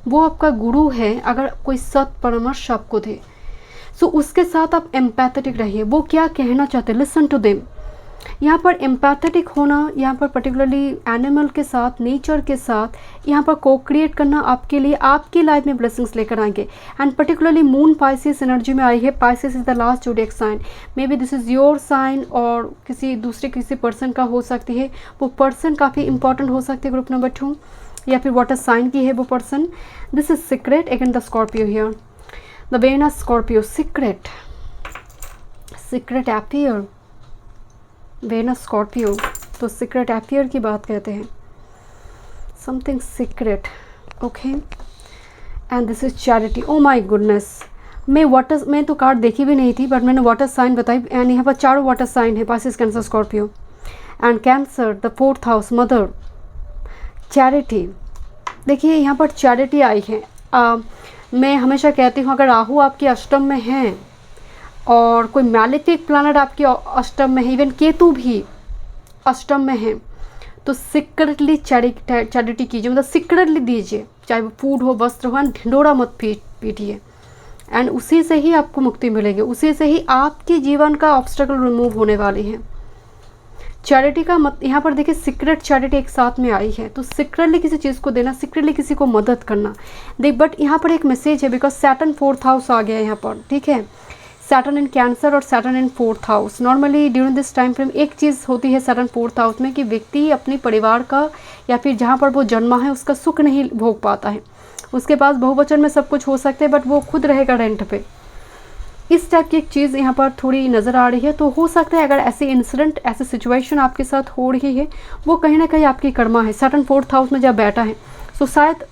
वो आपका गुरु है। अगर कोई सत परामर्श आपको दे, सो उसके साथ आप एम्पैथेटिक रहिए। वो क्या कहना चाहते हैं, लिसन टू देम। यहाँ पर एम्पैथेटिक होना, यहाँ पर पर्टिकुलरली एनिमल के साथ, नेचर के साथ यहाँ पर को क्रिएट करना आपके लिए, आपकी लाइफ में ब्लेसिंग्स लेकर आएंगे। And particularly moon Pisces energy में आई है। Pisces is the last zodiac sign. May be this is your sign और किसी दूसरे किसी पर्सन का हो सकती है। वो पर्सन काफ़ी इंपॉर्टेंट हो सकती है ग्रुप नंबर 2, या फिर वाटर साइन की है वो person. This is secret, again the Scorpio here, the Venus Scorpio, secret, secret appear, Venus Scorpio, तो सीक्रेट अपीयर की बात कहते हैं, something secret. Okay, and this is charity. Oh my goodness, मैं तो कार्ड देखी भी नहीं थी, बट मैंने वाटर साइन बताई, एंड यहाँ पर चारों वाटर साइन है, Pisces, cancer, Scorpio and cancer, the 4th house, mother, charity. देखिए यहाँ पर चैरिटी आई है। मैं हमेशा कहती हूँ, अगर राहु आपके अष्टम में है और कोई मैलेफिक प्लैनेट आपकी अष्टम में है, इवन केतु भी अष्टम में है, तो सीक्रेटली चैरिटी कीजिए, मतलब सीक्रेटली दीजिए, चाहे वो फूड हो, वस्त्र हो, ढिंडोरा मत पीटिए। एंड उसी से ही आपको मुक्ति मिलेगी, उसी से ही आपके जीवन का ऑब्स्टेकल रिमूव होने वाली है। चैरिटी का मत यहाँ पर देखिए, सीक्रेट चैरिटी एक साथ में आई है, तो सीक्रेटली किसी चीज़ को देना, सीक्रेटली किसी को मदद करना। देख बट यहाँ पर एक मैसेज है, बिकॉज सैटर्न 4th हाउस आ गया है यहाँ पर, ठीक है। सैटर्न इन कैंसर और Saturn in 4th house. Normally during this time frame एक चीज़ होती है सैटर्न 4th हाउस में कि व्यक्ति अपने परिवार का या फिर जहाँ पर वो जन्मा है उसका सुख नहीं भोग पाता है। उसके पास बहुवचन में सब कुछ हो सकता है बट वो खुद रहेगा रेंट पे। इस टाइप की एक चीज़ यहाँ पर थोड़ी नज़र आ रही है। तो हो सकता है अगर ऐसे इंसिडेंट, ऐसे सिचुएशन आपके साथ हो रही है, वो कहीं ना कहीं आपकी कर्मा है। सैटर्न 4th हाउस में जब बैठा है तो शायद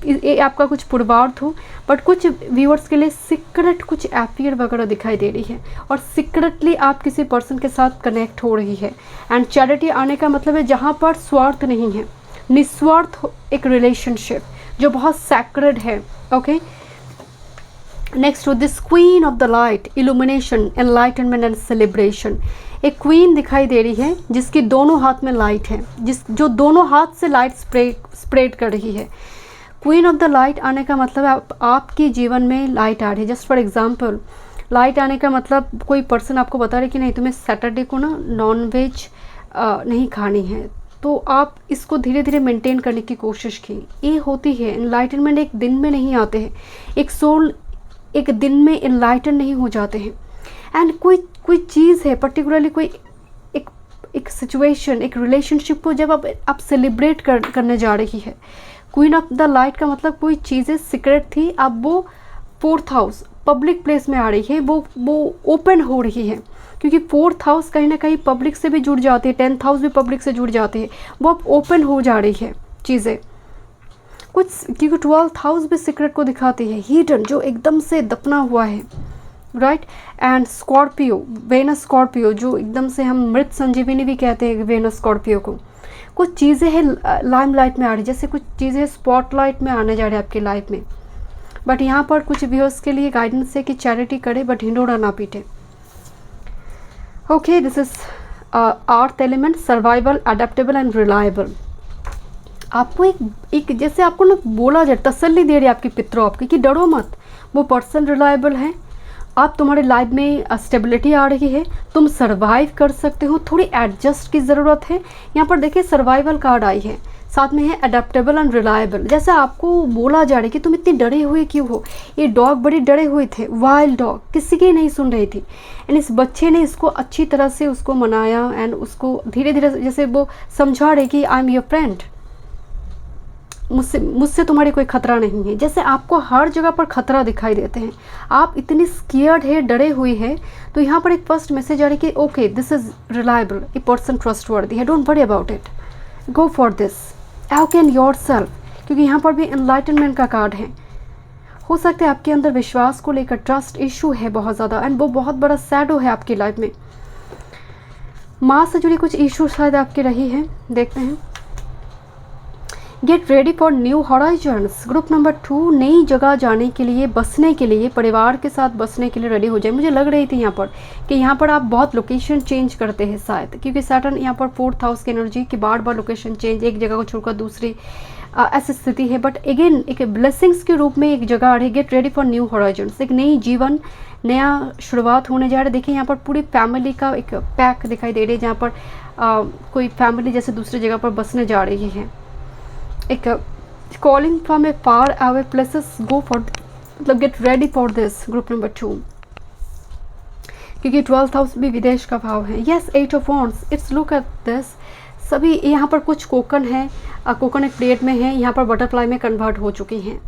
ये आपका कुछ पूर्वार्थ हो, बट कुछ व्यूअर्स के लिए सीक्रेट कुछ अफेयर वगैरह दिखाई दे रही है और सीक्रेटली आप किसी पर्सन के साथ कनेक्ट हो रही है। एंड चैरिटी आने का मतलब है जहाँ पर स्वार्थ नहीं है, निस्वार्थ एक रिलेशनशिप जो बहुत सैक्रेड है। Okay, next to this queen of the light, illumination, enlightenment and celebration. एक क्वीन दिखाई दे रही है जिसकी दोनों हाथ में लाइट है, जो दोनों हाथ से लाइट स्प्रेड कर रही है। क्वीन ऑफ द लाइट आने का मतलब है आपके जीवन में लाइट आ रही है। जस्ट फॉर एग्जांपल, लाइट आने का मतलब कोई पर्सन आपको बता रहे कि नहीं तुम्हें सैटरडे को ना नॉन वेज नहीं खानी है, तो आप इसको धीरे धीरे मेंटेन करने की कोशिश की। ये होती है एनलाइटनमेंट, एक दिन में नहीं आते हैं, एक सोल एक दिन में एनलाइटन नहीं हो जाते हैं। एंड कोई चीज़ है पर्टिकुलरली, कोई एक सिचुएशन, एक रिलेशनशिप को जब आप सेलिब्रेट करने जा रही है। क्वीन ऑफ द लाइट का मतलब कोई चीज़ें सीक्रेट थी, अब वो 4th हाउस पब्लिक प्लेस में आ रही है, वो ओपन हो रही है, क्योंकि 4th हाउस कहीं ना कहीं पब्लिक से भी जुड़ जाते हैं, 10th हाउस भी पब्लिक से जुड़ जाते हैं, वो अब ओपन हो जा रही है चीज़ें कुछ, क्योंकि 12th हाउस भी सीक्रेट को दिखाती है, हिडन जो एकदम से दफना हुआ है, right. And Scorpio, Venus Scorpio, जो एकदम से हम मृत संजीवनी भी कहते हैं वेनस स्कॉर्पियो को। कुछ चीज़ें हैं लाइमलाइट में आ रही, जैसे कुछ चीज़ें स्पॉटलाइट में आने जा रही है आपकी लाइफ में। बट यहाँ पर कुछ व्यूअर्स के लिए गाइडेंस है कि चैरिटी करे बट हिंडोरा ना पीटे। Okay, this is earth element, survival, adaptable and reliable. आपको एक जैसे आपको ना बोला जाए, तसल्ली दे रही है आपकी पितरों आपकी कि डरो मत, वो पर्सन रिलायबल है, आप तुम्हारे लाइफ में स्टेबिलिटी आ रही है, तुम सर्वाइव कर सकते हो, थोड़ी एडजस्ट की ज़रूरत है। यहाँ पर देखिए सर्वाइवल कार्ड आई है, साथ में है अडेप्टेबल एंड रिलायबल। जैसे आपको बोला जा रहा है कि तुम इतने डरे हुए क्यों हो। ये डॉग बड़े डरे हुए थे, वाइल्ड डॉग, किसी की नहीं सुन रही थी। एंड इस बच्चे ने इसको अच्छी तरह से उसको मनाया एंड उसको धीरे धीरे जैसे वो समझा रहे कि आई एम योर फ्रेंड, मुझसे तुम्हारी कोई खतरा नहीं है। जैसे आपको हर जगह पर खतरा दिखाई देते हैं, आप इतनी स्कियर्ड है, डरे हुए हैं, तो यहाँ पर एक फर्स्ट मैसेज आ रही है कि okay this is reliable, a person trustworthy है, don't worry about it, go for this, awaken yourself, क्योंकि यहाँ पर भी एनलाइटनमेंट का कार्ड है। हो सकता है आपके अंदर विश्वास को लेकर ट्रस्ट इशू है बहुत ज़्यादा, एंड वो बहुत बड़ा सैडो है आपकी लाइफ में। माँ से जुड़ी कुछ इशू शायद आपकी रही है, देखते हैं। Gate ready for new horizons, group number 2, नई जगह जाने के लिए, बसने के लिए, परिवार के साथ बसने के लिए रेडी हो जाए। मुझे लग रही थी यहाँ पर कि यहाँ पर आप बहुत लोकेशन चेंज करते हैं शायद, क्योंकि सैटर्न यहाँ पर 4th हाउस की एनर्जी की बार बार लोकेशन चेंज, एक जगह को छोड़कर दूसरी ऐसी स्थिति है। बट अगेन एक ब्लेसिंग्स के रूप में एक जगह आ रही है, gate ready for new horizons, एक नई जीवन, नया शुरुआत होने जा रहा है। देखिए यहाँ पर पूरी फैमिली का एक पैक दिखाई दे रही है, जहाँ पर कोई फैमिली जैसे दूसरी जगह पर बसने जा रही है। एक calling from a far away places, go for, मतलब get ready for this, group number 2, क्योंकि 12th हाउस भी विदेश का भाव है। Yes, 8 of wands, it's look at this. सभी यहाँ पर कुछ कोकन है, कोकन एक प्लेट में है, यहाँ पर बटरफ्लाई में कन्वर्ट हो चुकी हैं।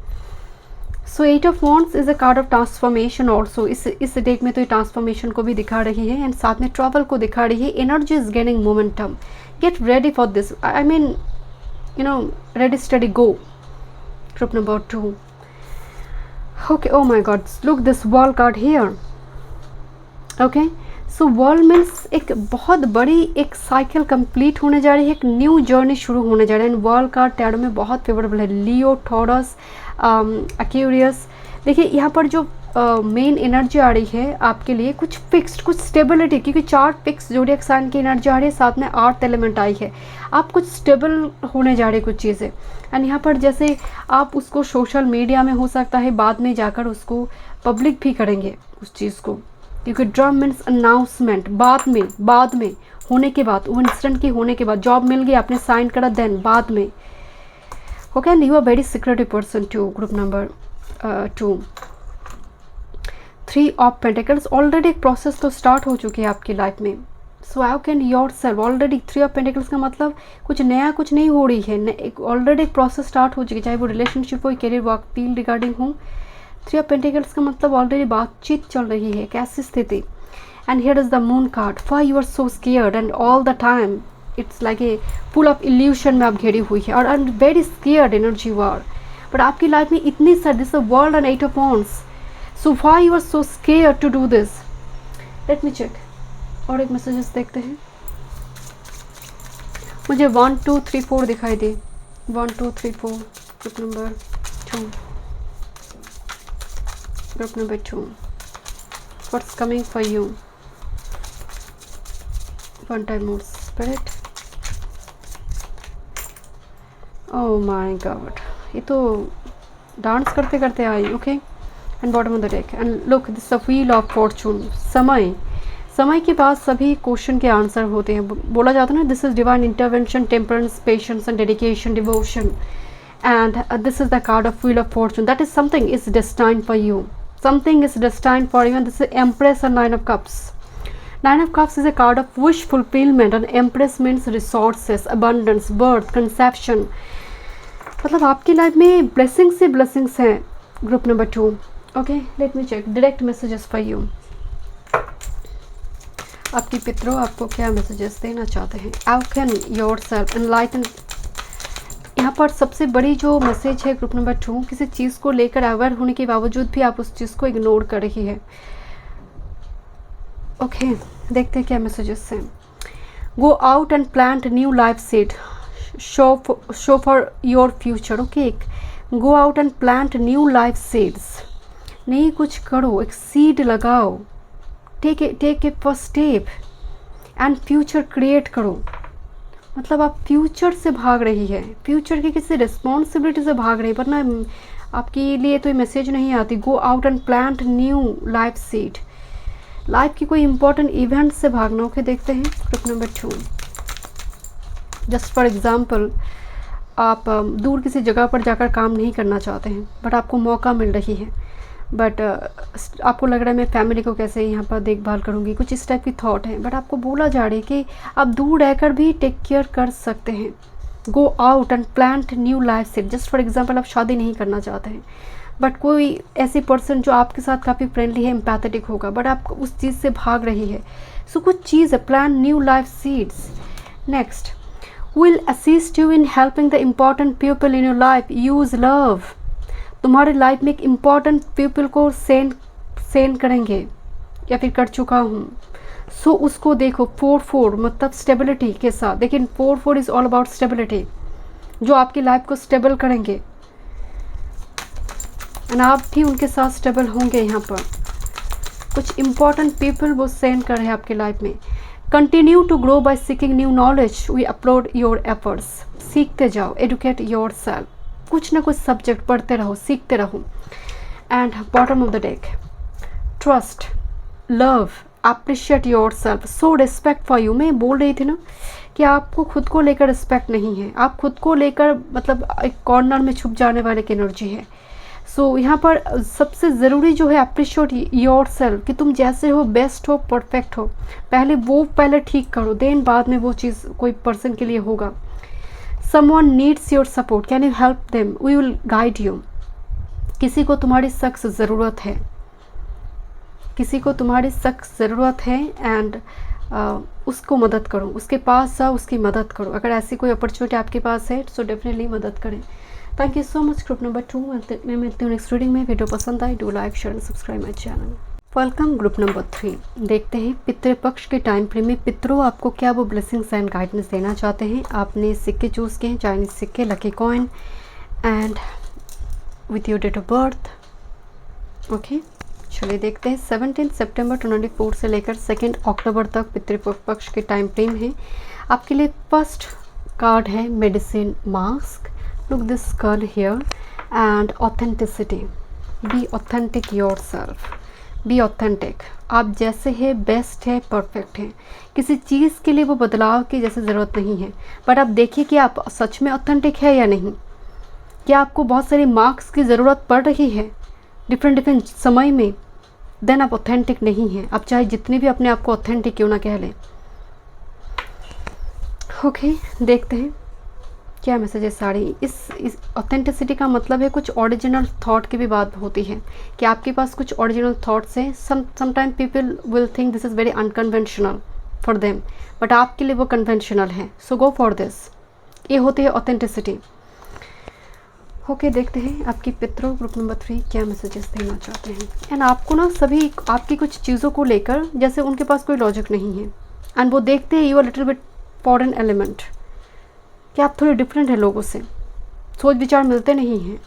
सो 8 of wands is a card of transformation also. इस डेक में तो ये ट्रांसफॉर्मेशन को भी दिखा रही है एंड साथ में ट्रैवल को दिखा रही है। Energy is gaining momentum, gate ready for this, I mean you know, ready steady go, group number 2. Okay, oh my god, look this wall card here. Okay, so wall means एक बहुत बड़ी एक cycle complete होने जा रही है, एक new journey शुरू होने जा रहा है। एंड वॉल कार्ड टैरो में बहुत फेवरेबल है, लियो, टॉरस, एक्वेरियस। देखिए यहाँ पर जो मेन एनर्जी आ रही है आपके लिए कुछ फिक्स्ड, कुछ स्टेबिलिटी, क्योंकि 4 फिक्स ज़ोडिएक साइन की एनर्जी आ रही है, साथ में 8 एलिमेंट आई है। आप कुछ स्टेबल होने जा रहे कुछ चीज़ें। एंड यहाँ पर जैसे आप उसको सोशल मीडिया में हो सकता है बाद में जाकर उसको पब्लिक भी करेंगे उस चीज़ को, क्योंकि ड्रम मीन्स अनाउंसमेंट, बाद में होने के बाद, वो इंसिडेंट की होने के बाद, जॉब मिल गई, आपने साइन करा, देन बाद में। Okay, and you are very secretive person too, group number 2। 3 of pentacles, already एक प्रोसेस तो स्टार्ट हो चुकी है आपकी लाइफ में। So how can your self already, 3 of pentacles का मतलब कुछ नया कुछ नहीं हो रही है, ऑलरेडी एक प्रोसेस स्टार्ट हो चुकी है, चाहे वो रिलेशनशिप हो, करियर, वर्क, फील्ड रिगार्डिंग हो। 3 ऑफ पेंटिकल्स का मतलब ऑलरेडी बातचीत चल रही है, कैसी स्थिति। And here is the moon card, why you are so scared and all the time it's like a full of illusion में आप घिरी हुई है, और very scared energy you are. But आपकी लाइफ में इतनी सारी, this world and 8 of wands, so why you are so scared to do this? Let me check. और एक मैसेजेस देखते हैं। मुझे 1 2 3 4 दिखाई दे। 1 2 3 4, group number 2, group number 2, what's coming for you? One time more, spirit. Oh my God, ये तो dance करते करते आई। Okay, and bottom of the deck, and look this the wheel of fortune. समय के बाद सभी क्वेश्चन के आंसर होते हैं। बोला जाता है ना, this is divine intervention, temperance, patience and dedication, devotion, and this is the card of wheel of fortune. That is something is destined for you, something is destined for you, and this is empress and 9 of cups. 9 of Cups is a card of wish fulfillment, and Empress means resources, abundance, birth, conception. मतलब आपकी life में blessings से blessings हैं, group number 2। Okay, let me check direct messages for you. आपकी पितरों आपको क्या messages देना चाहते हैं? Awaken yourself, enlighten। यहाँ पर सबसे बड़ी जो मैसेज है ग्रुप नंबर 2, किसी चीज़ को लेकर अवेयर होने के बावजूद भी आप उस चीज़ को इग्नोर कर रही है। ओके, देखते हैं क्या मैसेजेस हैं। Go out and plant new life seed, show for your future. Okay, go out and plant new life seeds, नहीं कुछ करो, एक सीड लगाओ, take a first step and future create करो। मतलब आप फ्यूचर से भाग रही है, फ्यूचर की किसी रिस्पॉन्सिबिलिटी से भाग रही है, वरना आपके लिए तो ये मैसेज नहीं आती। गो out and plant new life seed, life की कोई इंपॉर्टेंट इवेंट से भागना। ओके, देखते हैं group number 2। Just for example, आप दूर किसी जगह पर जाकर काम नहीं करना चाहते हैं, बट आपको मौका मिल रही है, बट आपको लग रहा है मैं फैमिली को कैसे यहाँ पर देखभाल करूँगी, कुछ इस टाइप की थॉट है, बट आपको बोला जा रहा है कि आप दूर रहकर भी टेक केयर कर सकते हैं। Go out and plant new life set. Just for example, आप शादी नहीं करना चाहते हैं, बट कोई ऐसी पर्सन जो आपके साथ काफ़ी फ्रेंडली है, एम्पैथेटिक होगा, बट आप उस चीज़ से भाग रही है। सो कुछ चीज़ है, plant new life seeds. Next, will assist you in helping the important people in your life, use love. तुम्हारे लाइफ में एक इम्पॉर्टेंट पीपल को सेंड करेंगे या फिर कर चुका हूँ, सो उसको देखो। 4-4 मतलब स्टेबिलिटी के साथ। लेकिन 4-4 इज़ ऑल अबाउट स्टेबिलिटी, जो आपकी लाइफ को स्टेबल करेंगे, एंड आप भी उनके साथ स्टेबल होंगे। यहाँ पर कुछ इम्पॉर्टेंट पीपल वो सेंड कर रहे हैं आपकी लाइफ में। Continue to grow by seeking new knowledge, we upload your efforts. सीखते जाओ, एडुकेट योर सेल्फ, कुछ ना कुछ सब्जेक्ट पढ़ते रहो, सीखते रहो। And bottom of the deck, trust, love, appreciate your self, so respect for you. मैं बोल रही थी ना कि आपको खुद को लेकर रिस्पेक्ट नहीं है, आप खुद को लेकर मतलब एक कॉर्नर में छुप जाने वाले की एनर्जी है। सो यहाँ पर सबसे ज़रूरी जो है अप्रिशिएट योर सेल्फ, कि तुम जैसे हो, बेस्ट हो, परफेक्ट हो। पहले ठीक करो, देन बाद में वो चीज़ कोई पर्सन के लिए होगा। Someone needs your support, can you help them, we will guide you। किसी को तुम्हारी सख्त ज़रूरत है, किसी को तुम्हारी सख्त ज़रूरत है, एंड उसको मदद करो, उसके पास जाओ, उसकी मदद करो। अगर ऐसी कोई अपॉर्चुनिटी आपके पास है सो डेफिनेटली मदद करें। Thank you so much group number 2। मैं मिलती हूँ नेक्स्ट रीडिंग में। वीडियो पसंद आए, do like, share and subscribe my channel. Welcome group number 3। देखते हैं पितृपक्ष के टाइम फ्रेम में पितरों आपको क्या वो ब्लेसिंग्स एंड गाइडेंस देना चाहते हैं। आपने सिक्के चूज़ किए हैं, चाइनीज सिक्के, lucky coin, and with your date of birth. Okay, चलिए देखते हैं 17 सितंबर 2024 से लेकर 2 अक्टूबर तक पितृपक्ष के टाइम फ्रेम है आपके लिए। फर्स्ट कार्ड है medicine mask. Look this card here and authenticity. Be authentic yourself, be authentic. आप जैसे है बेस्ट है, परफेक्ट है। किसी चीज़ के लिए वो बदलाव की जैसे ज़रूरत नहीं है, बट आप देखिए कि आप सच में ऑथेंटिक है या नहीं। क्या आपको बहुत सारे मार्क्स की ज़रूरत पड़ रही है डिफरेंट समय में, देन आप ऑथेंटिक नहीं हैं। आप चाहे जितने भी अपने आप को ऑथेंटिक क्यों ना कह लें। ओके, देखते हैं क्या मैसेज है सारी। इस ऑथेंटिसिटी का मतलब है कुछ ओरिजिनल थॉट की भी बात होती है कि आपके पास कुछ ओरिजिनल थॉट्स हैं। Sometime people will think this is very unconventional for them, but आपके लिए वो कन्वेंशनल है, सो गो फॉर दिस। ये होती है ऑथेंटिसिटी। ओके, देखते हैं आपकी पितरों ग्रुप नंबर 3 क्या मैसेजेस देना चाहते हैं। एंड आपको ना सभी आपकी कुछ चीज़ों को लेकर जैसे उनके पास कोई लॉजिक नहीं है, एंड वो देखते हैं you are little bit foreign element, कि आप थोड़े डिफरेंट हैं लोगों से, सोच विचार मिलते नहीं हैं।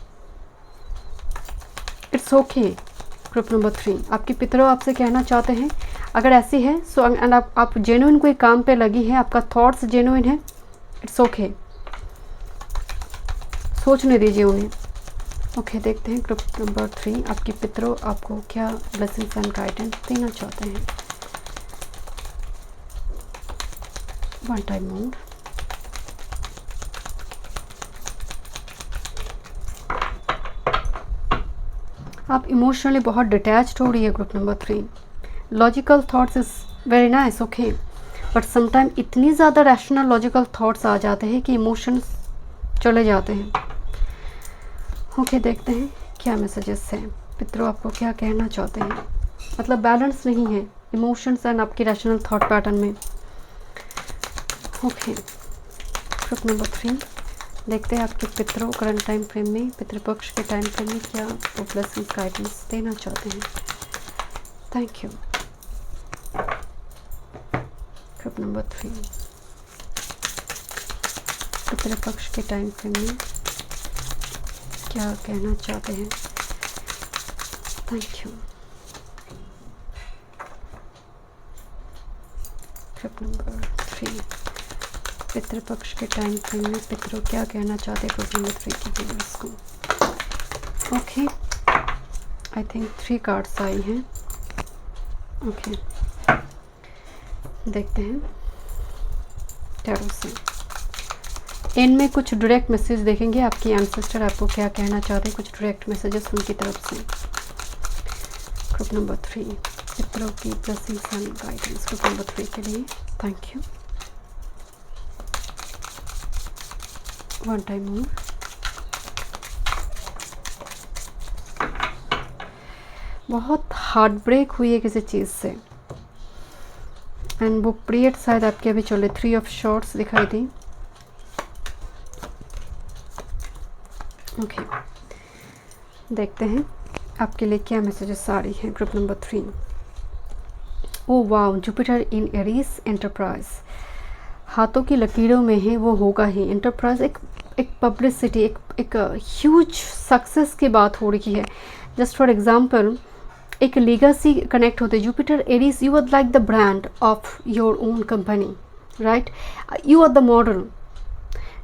It's okay. ग्रुप नंबर 3 आपकी पितरों आपसे कहना चाहते हैं अगर ऐसी है सो, एंड आप जेन्युइन कोई काम पे लगी है, आपका थॉट्स जेन्युइन है, इट्स ओके, सोचने दीजिए उन्हें। ओके, देखते हैं ग्रुप नंबर 3 आपकी पितरों आपको क्या ब्लेसिंग्स एंड गाइडेंस देना चाहते हैं। One time mode. आप इमोशनली बहुत डिटैच्ड हो रही है group number 3। Logical thoughts is very nice, okay, but sometime इतनी ज़्यादा रैशनल लॉजिकल थॉट्स आ जाते हैं कि इमोशंस चले जाते हैं। ओके, देखते हैं क्या मैसेजेस हैं। पितरों आपको क्या कहना चाहते हैं। मतलब बैलेंस नहीं है इमोशंस एंड आपकी रैशनल थॉट पैटर्न में। ओके, ग्रुप नंबर 3 देखते हैं आपके पितरों करंट टाइम फ्रेम में, पितृपक्ष के टाइम फ्रेम में क्या वो ब्लेसिंग्स गाइडेंस देना चाहते हैं। Thank you. Group number 3 Pitrupaksha के टाइम फ्रेम में क्या कहना चाहते हैं। Thank you. Group number 3 Pitrupaksha के टाइम फ्रेम में पितरों क्या कहना चाहते हैं ग्रुप नंबर 3 के व्यूअर्स को। ओके, आई थिंक 3 कार्ड्स आई हैं। ओके, देखते हैं टैरो से। एंड में कुछ डायरेक्ट मैसेज देखेंगे आपकी एंसेस्टर आपको क्या कहना चाहते हैं, कुछ डायरेक्ट मैसेजेस उनकी तरफ से। ग्रुप नंबर 3 पितरों की blessings and guidance group number 3 के लिए। Thank you. वन टाइम मोर। बहुत हार्ट ब्रेक हुई है किसी चीज़ से, एंड वो पीरियड शायद आपके अभी चले। 3 ऑफ शॉर्ट्स दिखाई दी। ओके, देखते हैं आपके लिए क्या मैसेजेस आ रही हैं group number 3। Oh wow, Jupiter in Aries enterprise, हाथों की लकीरों में है, वो होगा ही। एंटरप्राइज एक पब्लिसिटी, एक ह्यूज सक्सेस की बात हो रही है। जस्ट फॉर एग्जांपल एक लीगेसी कनेक्ट होते। Jupiter Aries, you are like the brand of your own company, right, you are the model.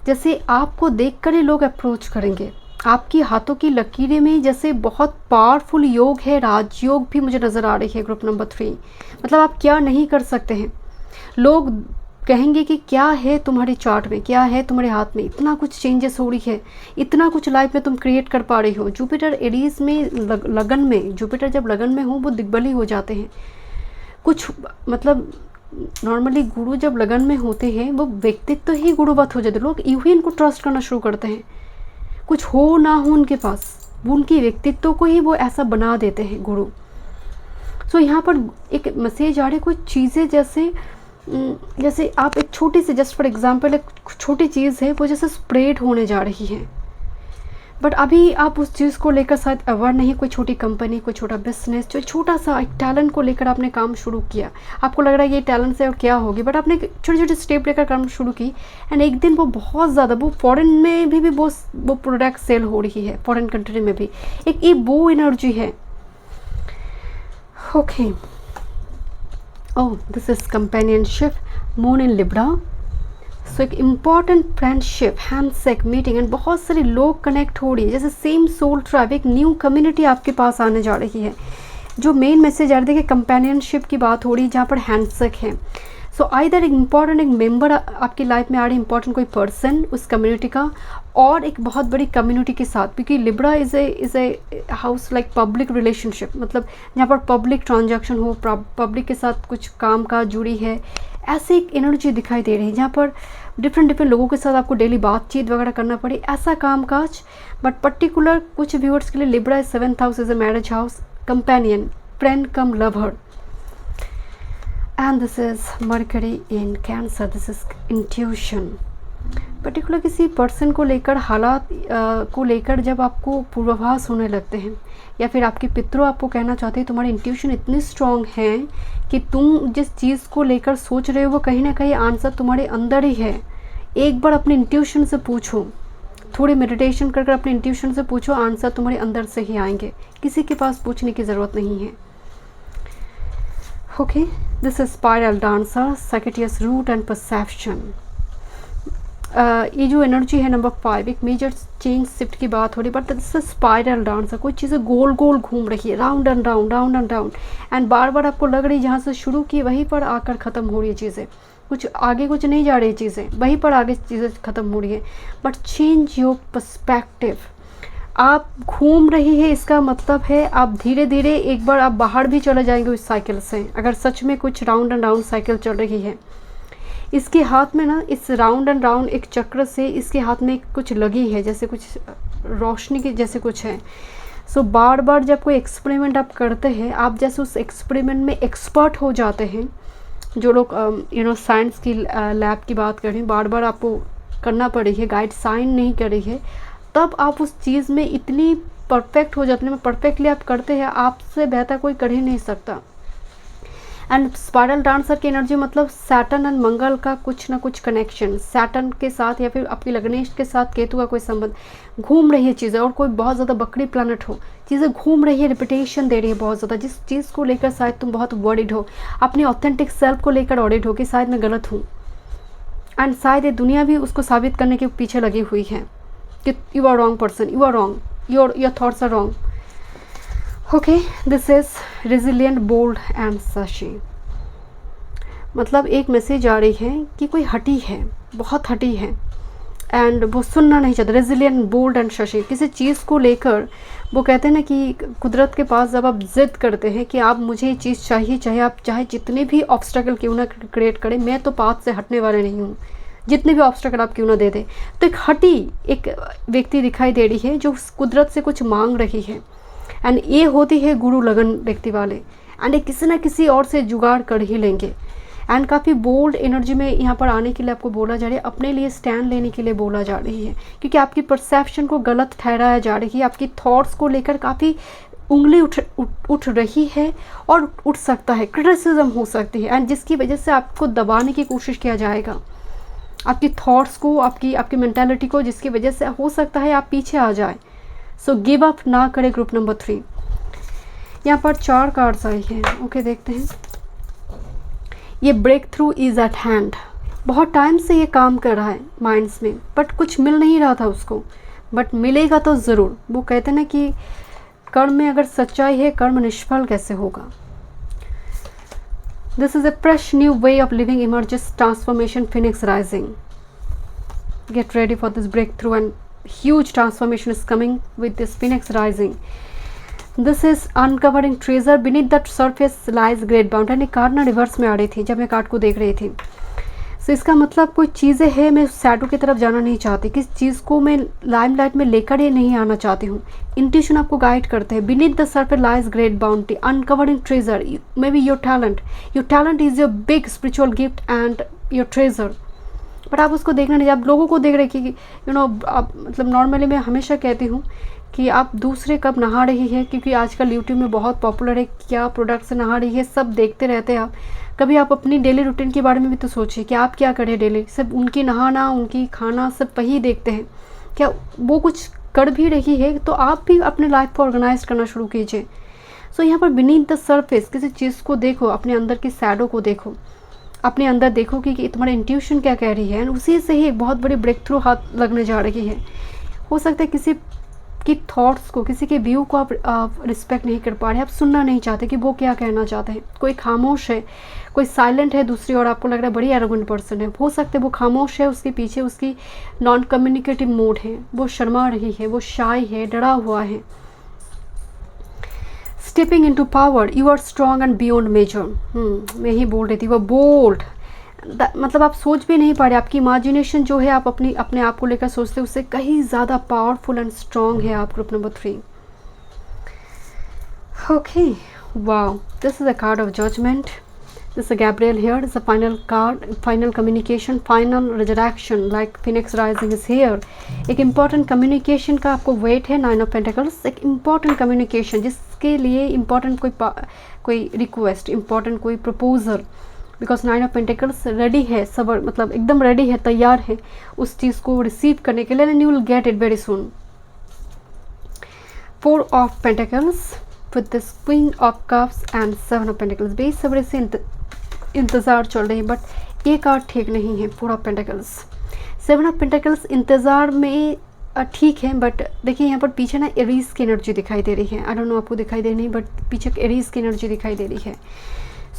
जैसे आपको देखकर ही लोग अप्रोच करेंगे। आपकी हाथों की लकीरें में जैसे बहुत पावरफुल योग है, राजयोग भी मुझे नज़र आ रही है ग्रुप नंबर 3। मतलब आप क्या नहीं कर सकते हैं। लोग कहेंगे कि क्या है तुम्हारी चार्ट में, क्या है तुम्हारे हाथ में, इतना कुछ चेंजेस हो रही है, इतना कुछ लाइफ में तुम क्रिएट कर पा रही हो। जुपिटर एरीज में लगन में, जुपिटर जब लगन में हो वो दिग्बली हो जाते हैं। कुछ मतलब नॉर्मली गुरु जब लगन में होते हैं वो व्यक्तित्व तो ही गुरुवत हो जाते, लोग यूं ही इनको ट्रस्ट करना शुरू करते हैं। कुछ हो ना हो उनके पास, वो उनके व्यक्तित्व को ही वो ऐसा बना देते हैं गुरु। सो यहाँ पर एक मैसेज आ रही है, कुछ चीज़ें जैसे आप एक छोटी सी, जस्ट फॉर एग्जांपल एक छोटी चीज़ है वो जैसे स्प्रेड होने जा रही है, बट अभी आप उस चीज़ को लेकर शायद अवेयर नहीं। कोई छोटी कंपनी, कोई छोटा बिजनेस, जो छोटा सा एक टैलेंट को लेकर आपने काम शुरू किया, आपको लग रहा है ये टैलेंट से और क्या होगी, बट आपने छोटे छोटे स्टेप लेकर काम शुरू की, एंड एक दिन वो बहुत ज़्यादा, वो फॉरेन में भी वो प्रोडक्ट सेल हो रही है, फॉरेन कंट्री में भी। एक ये वो एनर्जी है। Okay, oh this is companionship, moon in Libra. So एक important friendship, handshake, meeting and बहुत सारे लोग कनेक्ट हो रही है, जैसे सेम सोल ट्राइब, एक न्यू कम्युनिटी आपके पास आने जा रही है। जो मेन मैसेज आ रही है कि कंपेनियनशिप की बात हो रही है जहाँ पर हैंडशेक है। सो आइदर एक इम्पॉर्टेंट एक मेंबर आपकी लाइफ में आ रही है, इम्पॉर्टेंट कोई पर्सन उस कम्युनिटी का, और एक बहुत बड़ी कम्युनिटी के साथ, क्योंकि Libra is a house like public relationship, मतलब जहाँ पर पब्लिक ट्रांजैक्शन हो, पब्लिक के साथ कुछ काम काज जुड़ी है, ऐसी एक एनर्जी दिखाई दे रही है जहाँ पर डिफरेंट लोगों के साथ आपको डेली बातचीत वगैरह करना पड़े, ऐसा काम काज। बट पर्टिकुलर कुछ व्यूअर्स के लिए Libra is 7th house, is a marriage house, companion, friend come lover. And this is mercury in cancer, this is intuition. Particular किसी पर्सन को लेकर, हालात को लेकर जब आपको पूर्वाभास होने लगते हैं, या फिर आपके पितरों आपको कहना चाहते हैं तुम्हारी इंट्यूशन इतनी स्ट्रॉन्ग है कि तुम जिस चीज़ को लेकर सोच रहे हो वो कहीं ना कहीं आंसर तुम्हारे अंदर ही है। एक बार अपने इंट्यूशन से पूछो, थोड़ी मेडिटेशन कर कर अपने इंट्यूशन से पूछो, आंसर तुम्हारे अंदर से ही आएंगे, किसी के पास पूछने की ज़रूरत नहीं है। Okay, this is spiral dancer, Sagittarius root and perception. ये जो एनर्जी है नंबर 5, एक मेजर चेंज शिफ्ट की बात हो रही है, but this is spiral dancer, कोई चीज़ें गोल गोल घूम रही है, round and round, round and round, and बार बार आपको लग रही है जहाँ से शुरू की वहीं पर आकर ख़त्म हो रही है चीज़ें, कुछ आगे कुछ नहीं जा रही चीज़ें, वहीं पर आगे चीज़ें ख़त्म हो रही है। बट चेंज योर पर्सपेक्टिव, आप घूम रही है, इसका मतलब है आप धीरे धीरे एक बार आप बाहर भी चले जाएंगे उस साइकिल से, अगर सच में कुछ राउंड एंड राउंड साइकिल चल रही है। इसके हाथ में ना, इस राउंड एंड राउंड एक चक्र से इसके हाथ में कुछ लगी है, जैसे कुछ रोशनी की जैसे कुछ है। सो बार बार जब कोई एक्सपेरिमेंट आप करते हैं, आप जैसे उस एक्सपेरिमेंट में एक्सपर्ट हो जाते हैं, जो लोग साइंस की लैब की बात कर रहे हैं, बार बार आपको करना पड़ी है, गाइड साइन नहीं कर रही है, तब आप उस चीज़ में इतनी परफेक्ट हो जाते हैं, परफेक्टली आप करते हैं, आपसे बेहतर कोई कर ही नहीं सकता। एंड स्पाइरल डांसर की एनर्जी मतलब सैटर्न एंड मंगल का कुछ ना कुछ कनेक्शन, सैटर्न के साथ या फिर आपकी लग्नेश के साथ केतु का कोई संबंध, घूम रही है चीज़ें, और कोई बहुत ज़्यादा बकरी प्लैनेट हो, चीज़ें घूम रही है, रिपीटेशन दे रही है बहुत ज़्यादा, जिस चीज़ को लेकर शायद तुम बहुत वरीड हो, अपनी ऑथेंटिक सेल्फ को लेकर ऑडिट हो कि शायद मैं गलत हूँ, एंड शायद ये दुनिया भी उसको साबित करने के पीछे लगी हुई है कि you are wrong person, you are wrong, your thoughts are wrong. Okay, this is resilient, bold and sassy. मतलब एक मैसेज आ रही है कि कोई हटी है, बहुत हटी है, एंड वो सुनना नहीं चाहता। रेजिलिएंट, बोल्ड एंड शशि, किसी चीज़ को लेकर वो कहते हैं ना कि कुदरत के पास जब आप जिद करते हैं कि आप मुझे ये चीज़ चाहिए, चाहे आप चाहे जितने भी ऑब्स्टेकल क्यों ना क्रिएट करें, मैं तो पाथ से हटने वाले नहीं हूँ, जितने भी ऑब्स्टेकल आप क्यों ना दे दें। तो एक हटी एक व्यक्ति दिखाई दे रही है जो कुदरत से कुछ मांग रही है, एंड ये होती है गुरु लगन व्यक्ति वाले, एंड ये किसी ना किसी और से जुगाड़ कर ही लेंगे। एंड काफ़ी बोल्ड एनर्जी में यहाँ पर आने के लिए आपको बोला जा रहा है, अपने लिए स्टैंड लेने के लिए बोला जा रही है, क्योंकि आपकी परसेप्शन को गलत ठहराया जा रही है, आपकी थॉट्स को लेकर काफ़ी उंगली उठ रही है और उठ सकता है, क्रिटिसिज्म हो सकती है, एंड जिसकी वजह से आपको दबाने की कोशिश किया जाएगा, आपकी थॉट्स को, आपकी मेंटालिटी को, जिसकी वजह से हो सकता है आप पीछे आ जाए। सो गिव अप ना करें। ग्रुप नंबर 3, यहाँ पर 4 कार्ड्स आई हैं। ओके, देखते हैं। ये breakthrough is at hand, बहुत टाइम से ये काम कर रहा है माइंड्स में, बट कुछ मिल नहीं रहा था उसको, बट मिलेगा तो ज़रूर। वो कहते हैं ना कि कर्म में अगर सच्चाई है, कर्म निष्फल कैसे होगा। This is a fresh new way of living emerges transformation phoenix rising. Get ready for this breakthrough and huge transformation is coming with this phoenix rising. This is uncovering treasure beneath the surface lies great bounty. यानी card ना reverse में आ रही थी जब मैं card को देख रही थी। तो इसका मतलब कोई चीज़ें है, मैं शैडो की तरफ जाना नहीं चाहती, किस चीज़ को मैं लाइमलाइट में लेकर ही नहीं आना चाहती हूँ। इंट्यूशन आपको गाइड करते हैं। Beneath the surface lies great bounty, uncovering treasure, may be your talent is your big spiritual gift and your treasure. But आप उसको देखना नहीं, आप लोगों को देख रहे कि आप मतलब नॉर्मली मैं हमेशा कहती हूँ कि आप दूसरे कब नहा रही है, क्योंकि आजकल यूट्यूब में बहुत पॉपुलर है, क्या प्रोडक्ट से नहा रही है, सब देखते रहते हैं आप। कभी आप अपनी डेली रूटीन के बारे में भी तो सोचिए कि आप क्या करें डेली, सब उनकी नहाना, उनकी खाना, सब वही देखते हैं। क्या वो कुछ कर भी रही है, तो आप भी अपने लाइफ को ऑर्गेनाइज करना शुरू कीजिए। सो यहाँ पर बीनीथ द सरफेस किसी चीज़ को देखो, अपने अंदर की शैडो को देखो, अपने अंदर देखो कि तुम्हारी इंट्यूशन क्या कह रही है, एंड उसी से ही एक बहुत बड़ी ब्रेक थ्रू हाथ लगने जा रही है। हो सकता है किसी की थॉट्स को, किसी के व्यू को आप रिस्पेक्ट नहीं कर पा रहे, आप सुनना नहीं चाहते कि वो क्या कहना चाहते हैं। कोई खामोश है, कोई साइलेंट है दूसरी ओर, आपको लग रहा है बड़ी एरोगेंट पर्सन है। हो सकता है वो खामोश है, उसके पीछे उसकी नॉन कम्युनिकेटिव मोड है, वो शर्मा रही है, वो शाय है, डरा हुआ है। Stepping into power, you are strong and beyond major. मैं ही बोल रही थी, वो बोल्ड, मतलब आप सोच भी नहीं पा रहे, आपकी इमेजिनेशन जो है आप अपने आप को लेकर सोचते हैं उससे कहीं ज़्यादा पावरफुल एंड स्ट्रॉन्ग है आप। Group number 3, okay, wow, this is a card of judgement, this is Gabriel here, this is a final card, final communication, final resurrection, like phoenix rising is here। एक important communication का आपको wait है, 9 of Pentacles, एक important communication जिसके लिए important कोई request, important कोई proposal, because 9 of pentacles ready है, सबर मतलब एकदम रेडी है, तैयार है उस चीज़ को रिसीव करने के लिए, and you will get it very soon. 4 of pentacles with this queen of cups and 7 of pentacles, बेसब्री से इंतज़ार चल रही है, बट ये कार्ड ठीक नहीं है। 4 ऑफ पेंटिकल्स, 7 ऑफ पेंटिकल्स इंतज़ार में ठीक है, बट देखिए यहाँ पर पीछे ना एरीज की एनर्जी दिखाई दे रही है। आई डोंट नो आपको दिखाई दे रही, बट पीछे एरीज की एनर्जी दिखाई दे रही है।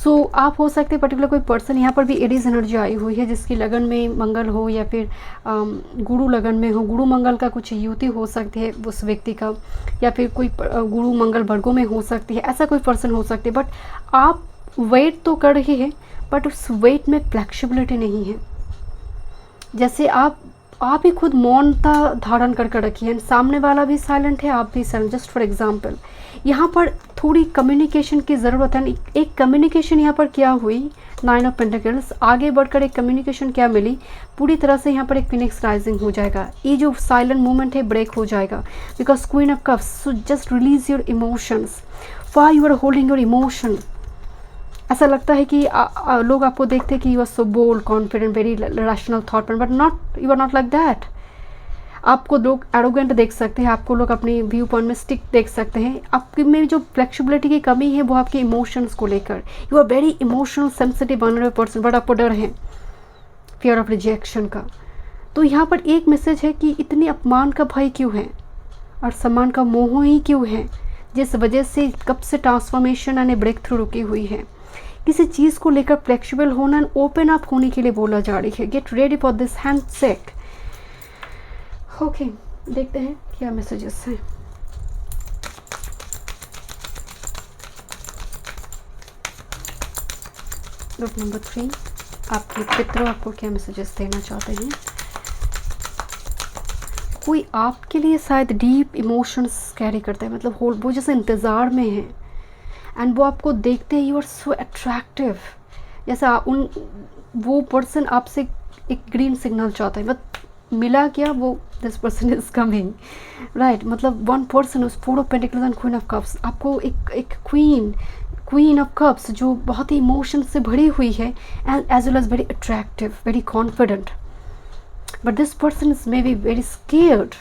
सो आप हो सकते हैं पर्टिकुलर कोई पर्सन, यहाँ पर भी एरीज एनर्जी आई हुई है जिसकी लगन में मंगल हो, या फिर गुरु लगन में हो, गुरु मंगल का कुछ युति हो सकती है उस व्यक्ति का, या फिर कोई गुरु मंगल वर्गों में हो सकती है, ऐसा कोई पर्सन हो सकती है। बट आप वेट तो कर रही है, बट उस वेट में फ्लेक्सिबिलिटी नहीं है। जैसे आप ही खुद मौनता धारण करके रखी है, सामने वाला भी साइलेंट है, आप भी साइलेंट। जस्ट फॉर एग्जांपल यहाँ पर थोड़ी कम्युनिकेशन की ज़रूरत है। एक कम्युनिकेशन यहाँ पर क्या हुई, 9 ऑफ पेंटिकल्स, आगे बढ़कर एक कम्युनिकेशन क्या मिली, पूरी तरह से यहाँ पर एक फिनिक्स राइजिंग हो जाएगा। ये जो साइलेंट मोमेंट है ब्रेक हो जाएगा, because queen of cups, so just release your emotions. Why you are holding your emotion. ऐसा लगता है कि लोग आपको देखते हैं कि you are so bold, confident, very rational thought, but not, you are not like that. आपको लोग एरोगेंट देख सकते हैं, आपको लोग अपनी व्यू पॉइंट में स्टिक देख सकते हैं। आपके में जो फ्लेक्सिबिलिटी की कमी है वो आपके इमोशंस को लेकर, you are very emotional sensitive vulnerable person, but आपको डर है फियर ऑफ रिजेक्शन का। तो यहाँ पर एक मैसेज है कि इतनी अपमान का भय क्यों है और सम्मान का मोह ही क्यों है, जिस वजह से कब से ट्रांसफॉर्मेशन यानी ब्रेक थ्रू रुकी हुई है। किसी चीज़ को लेकर फ्लेक्सिबल होना एंड ओपन अप होने के लिए बोला जा रही है। Gate ready for this handshake. Okay, देखते हैं क्या मैसेजेस हैं। ग्रुप नंबर 3, आपके पितरों आपको क्या मैसेजेस देना चाहते हैं। कोई आपके लिए शायद डीप इमोशंस कैरी करता है, मतलब वो जैसे इंतज़ार में है, एंड वो आपको देखते हैं, यू आर सो अट्रैक्टिव। जैसा वो पर्सन आपसे एक ग्रीन सिग्नल चाहता है, बट मिला क्या, वो this person is coming, right. मतलब वन पर्सन उस 4 of pentacles and queen of cups, आपको एक क्वीन ऑफ कप्स जो बहुत ही इमोशन से भरी हुई है, and as well as very attractive, very confident, but this person is may be very scared.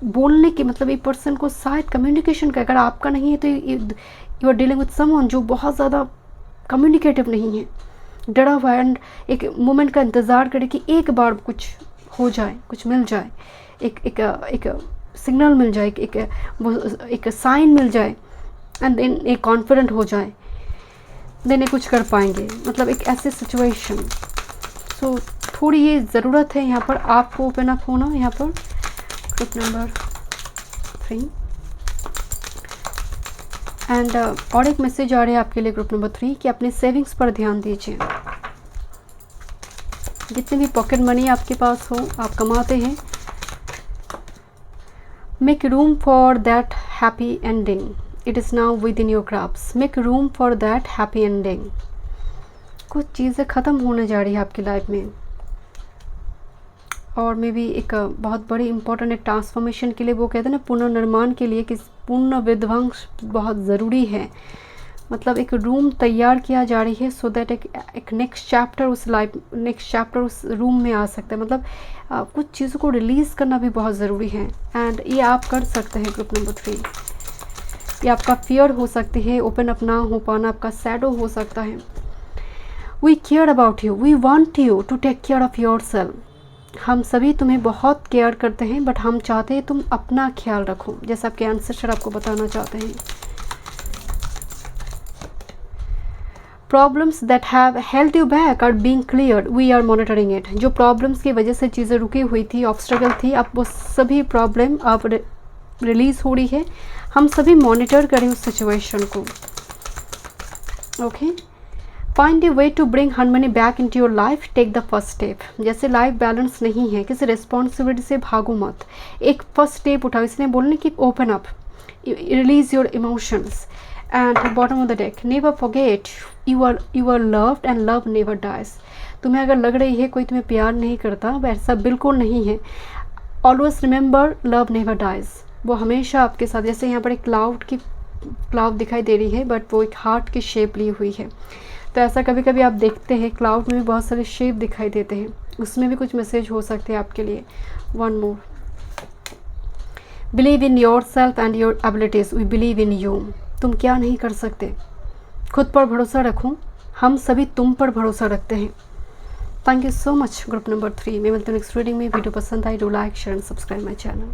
बोलने की मतलब एक पर्सन को शायद कम्युनिकेशन का, अगर आपका नहीं है तो you are dealing with someone जो बहुत ज़्यादा कम्युनिकेटिव नहीं है, डरा हुआ, एंड एक मोमेंट का इंतज़ार करे कि एक बार कुछ हो जाए, कुछ मिल जाए, एक सिग्नल मिल जाए, एक साइन मिल जाए, एंड देन एक कॉन्फिडेंट हो जाए, देन कुछ कर पाएंगे, मतलब एक ऐसे सिचुएशन। सो थोड़ी ये ज़रूरत है यहाँ पर आपको ओपन अप होना। यहाँ पर ग्रुप नंबर 3 एंड और एक मैसेज आ रहा है आपके लिए ग्रुप नंबर 3 कि अपने सेविंग्स पर ध्यान दीजिए। जितने भी पॉकेट मनी आपके पास हो, आप कमाते हैं, make room for that happy ending, it is now with in your grasp. Make room for that happy ending. कुछ चीज़ें ख़त्म होने जा रही है आपकी लाइफ में, और मे भी एक बहुत बड़ी इंपॉर्टेंट एक ट्रांसफॉर्मेशन के लिए, वो कहते हैं ना पुनर्निर्माण के लिए, कि पूर्ण विध्वंस बहुत ज़रूरी है। मतलब एक रूम तैयार किया जा रही है, सो दैट एक नेक्स्ट चैप्टर उस रूम में आ सकता है। मतलब कुछ चीज़ों को रिलीज़ करना भी बहुत ज़रूरी है, एंड ये आप कर सकते हैं ग्रुप नंबर 3। ये आपका फियर हो सकती है, ओपन अप ना हो पाना आपका शैडो हो सकता है। We care about you, we want you to take care of your self. हम सभी तुम्हें बहुत केयर करते हैं, बट हम चाहते हैं तुम अपना ख्याल रखो, जैसे आपके एंसेस्टर आपको बताना चाहते हैं। Problems that have held you back are being cleared, we are monitoring it. जो प्रॉब्लम्स की वजह से चीज़ें रुकी हुई थी, ऑब्स्टेकल थी, अब वो सभी प्रॉब्लम अब रिलीज़ हो रही है। हम सभी मॉनिटर करें उस सिचुएशन को। Okay, find a way to bring harmony back into your life, take the first step. जैसे लाइफ बैलेंस नहीं है, किसी रिस्पॉन्सिबिलिटी से भागो मत, एक फर्स्ट स्टेप उठाओ। इसलिए बोलने कि open up, release your emotions. And bottom of the deck, never forget you are loved and love never dies. तुम्हें अगर लग रही है कोई तुम्हें प्यार नहीं करता, वैसा बिल्कुल नहीं है। Always remember love never dies, वो हमेशा आपके साथ। जैसे यहाँ पर एक क्लाउड दिखाई दे रही है, बट वो एक हार्ट की शेप ली हुई है। तो ऐसा कभी कभी आप देखते हैं क्लाउड में भी बहुत सारे शेप दिखाई देते हैं, उसमें भी कुछ मैसेज हो सकते हैं आपके लिए। One more, believe in your self and your abilities, we believe in you. तुम क्या नहीं कर सकते, खुद पर भरोसा रखो, हम सभी तुम पर भरोसा रखते हैं। Thank you so much group number 3। मैं मिलती हूँ नेक्स्ट रीडिंग में। वीडियो पसंद आई तो like share and subscribe my channel.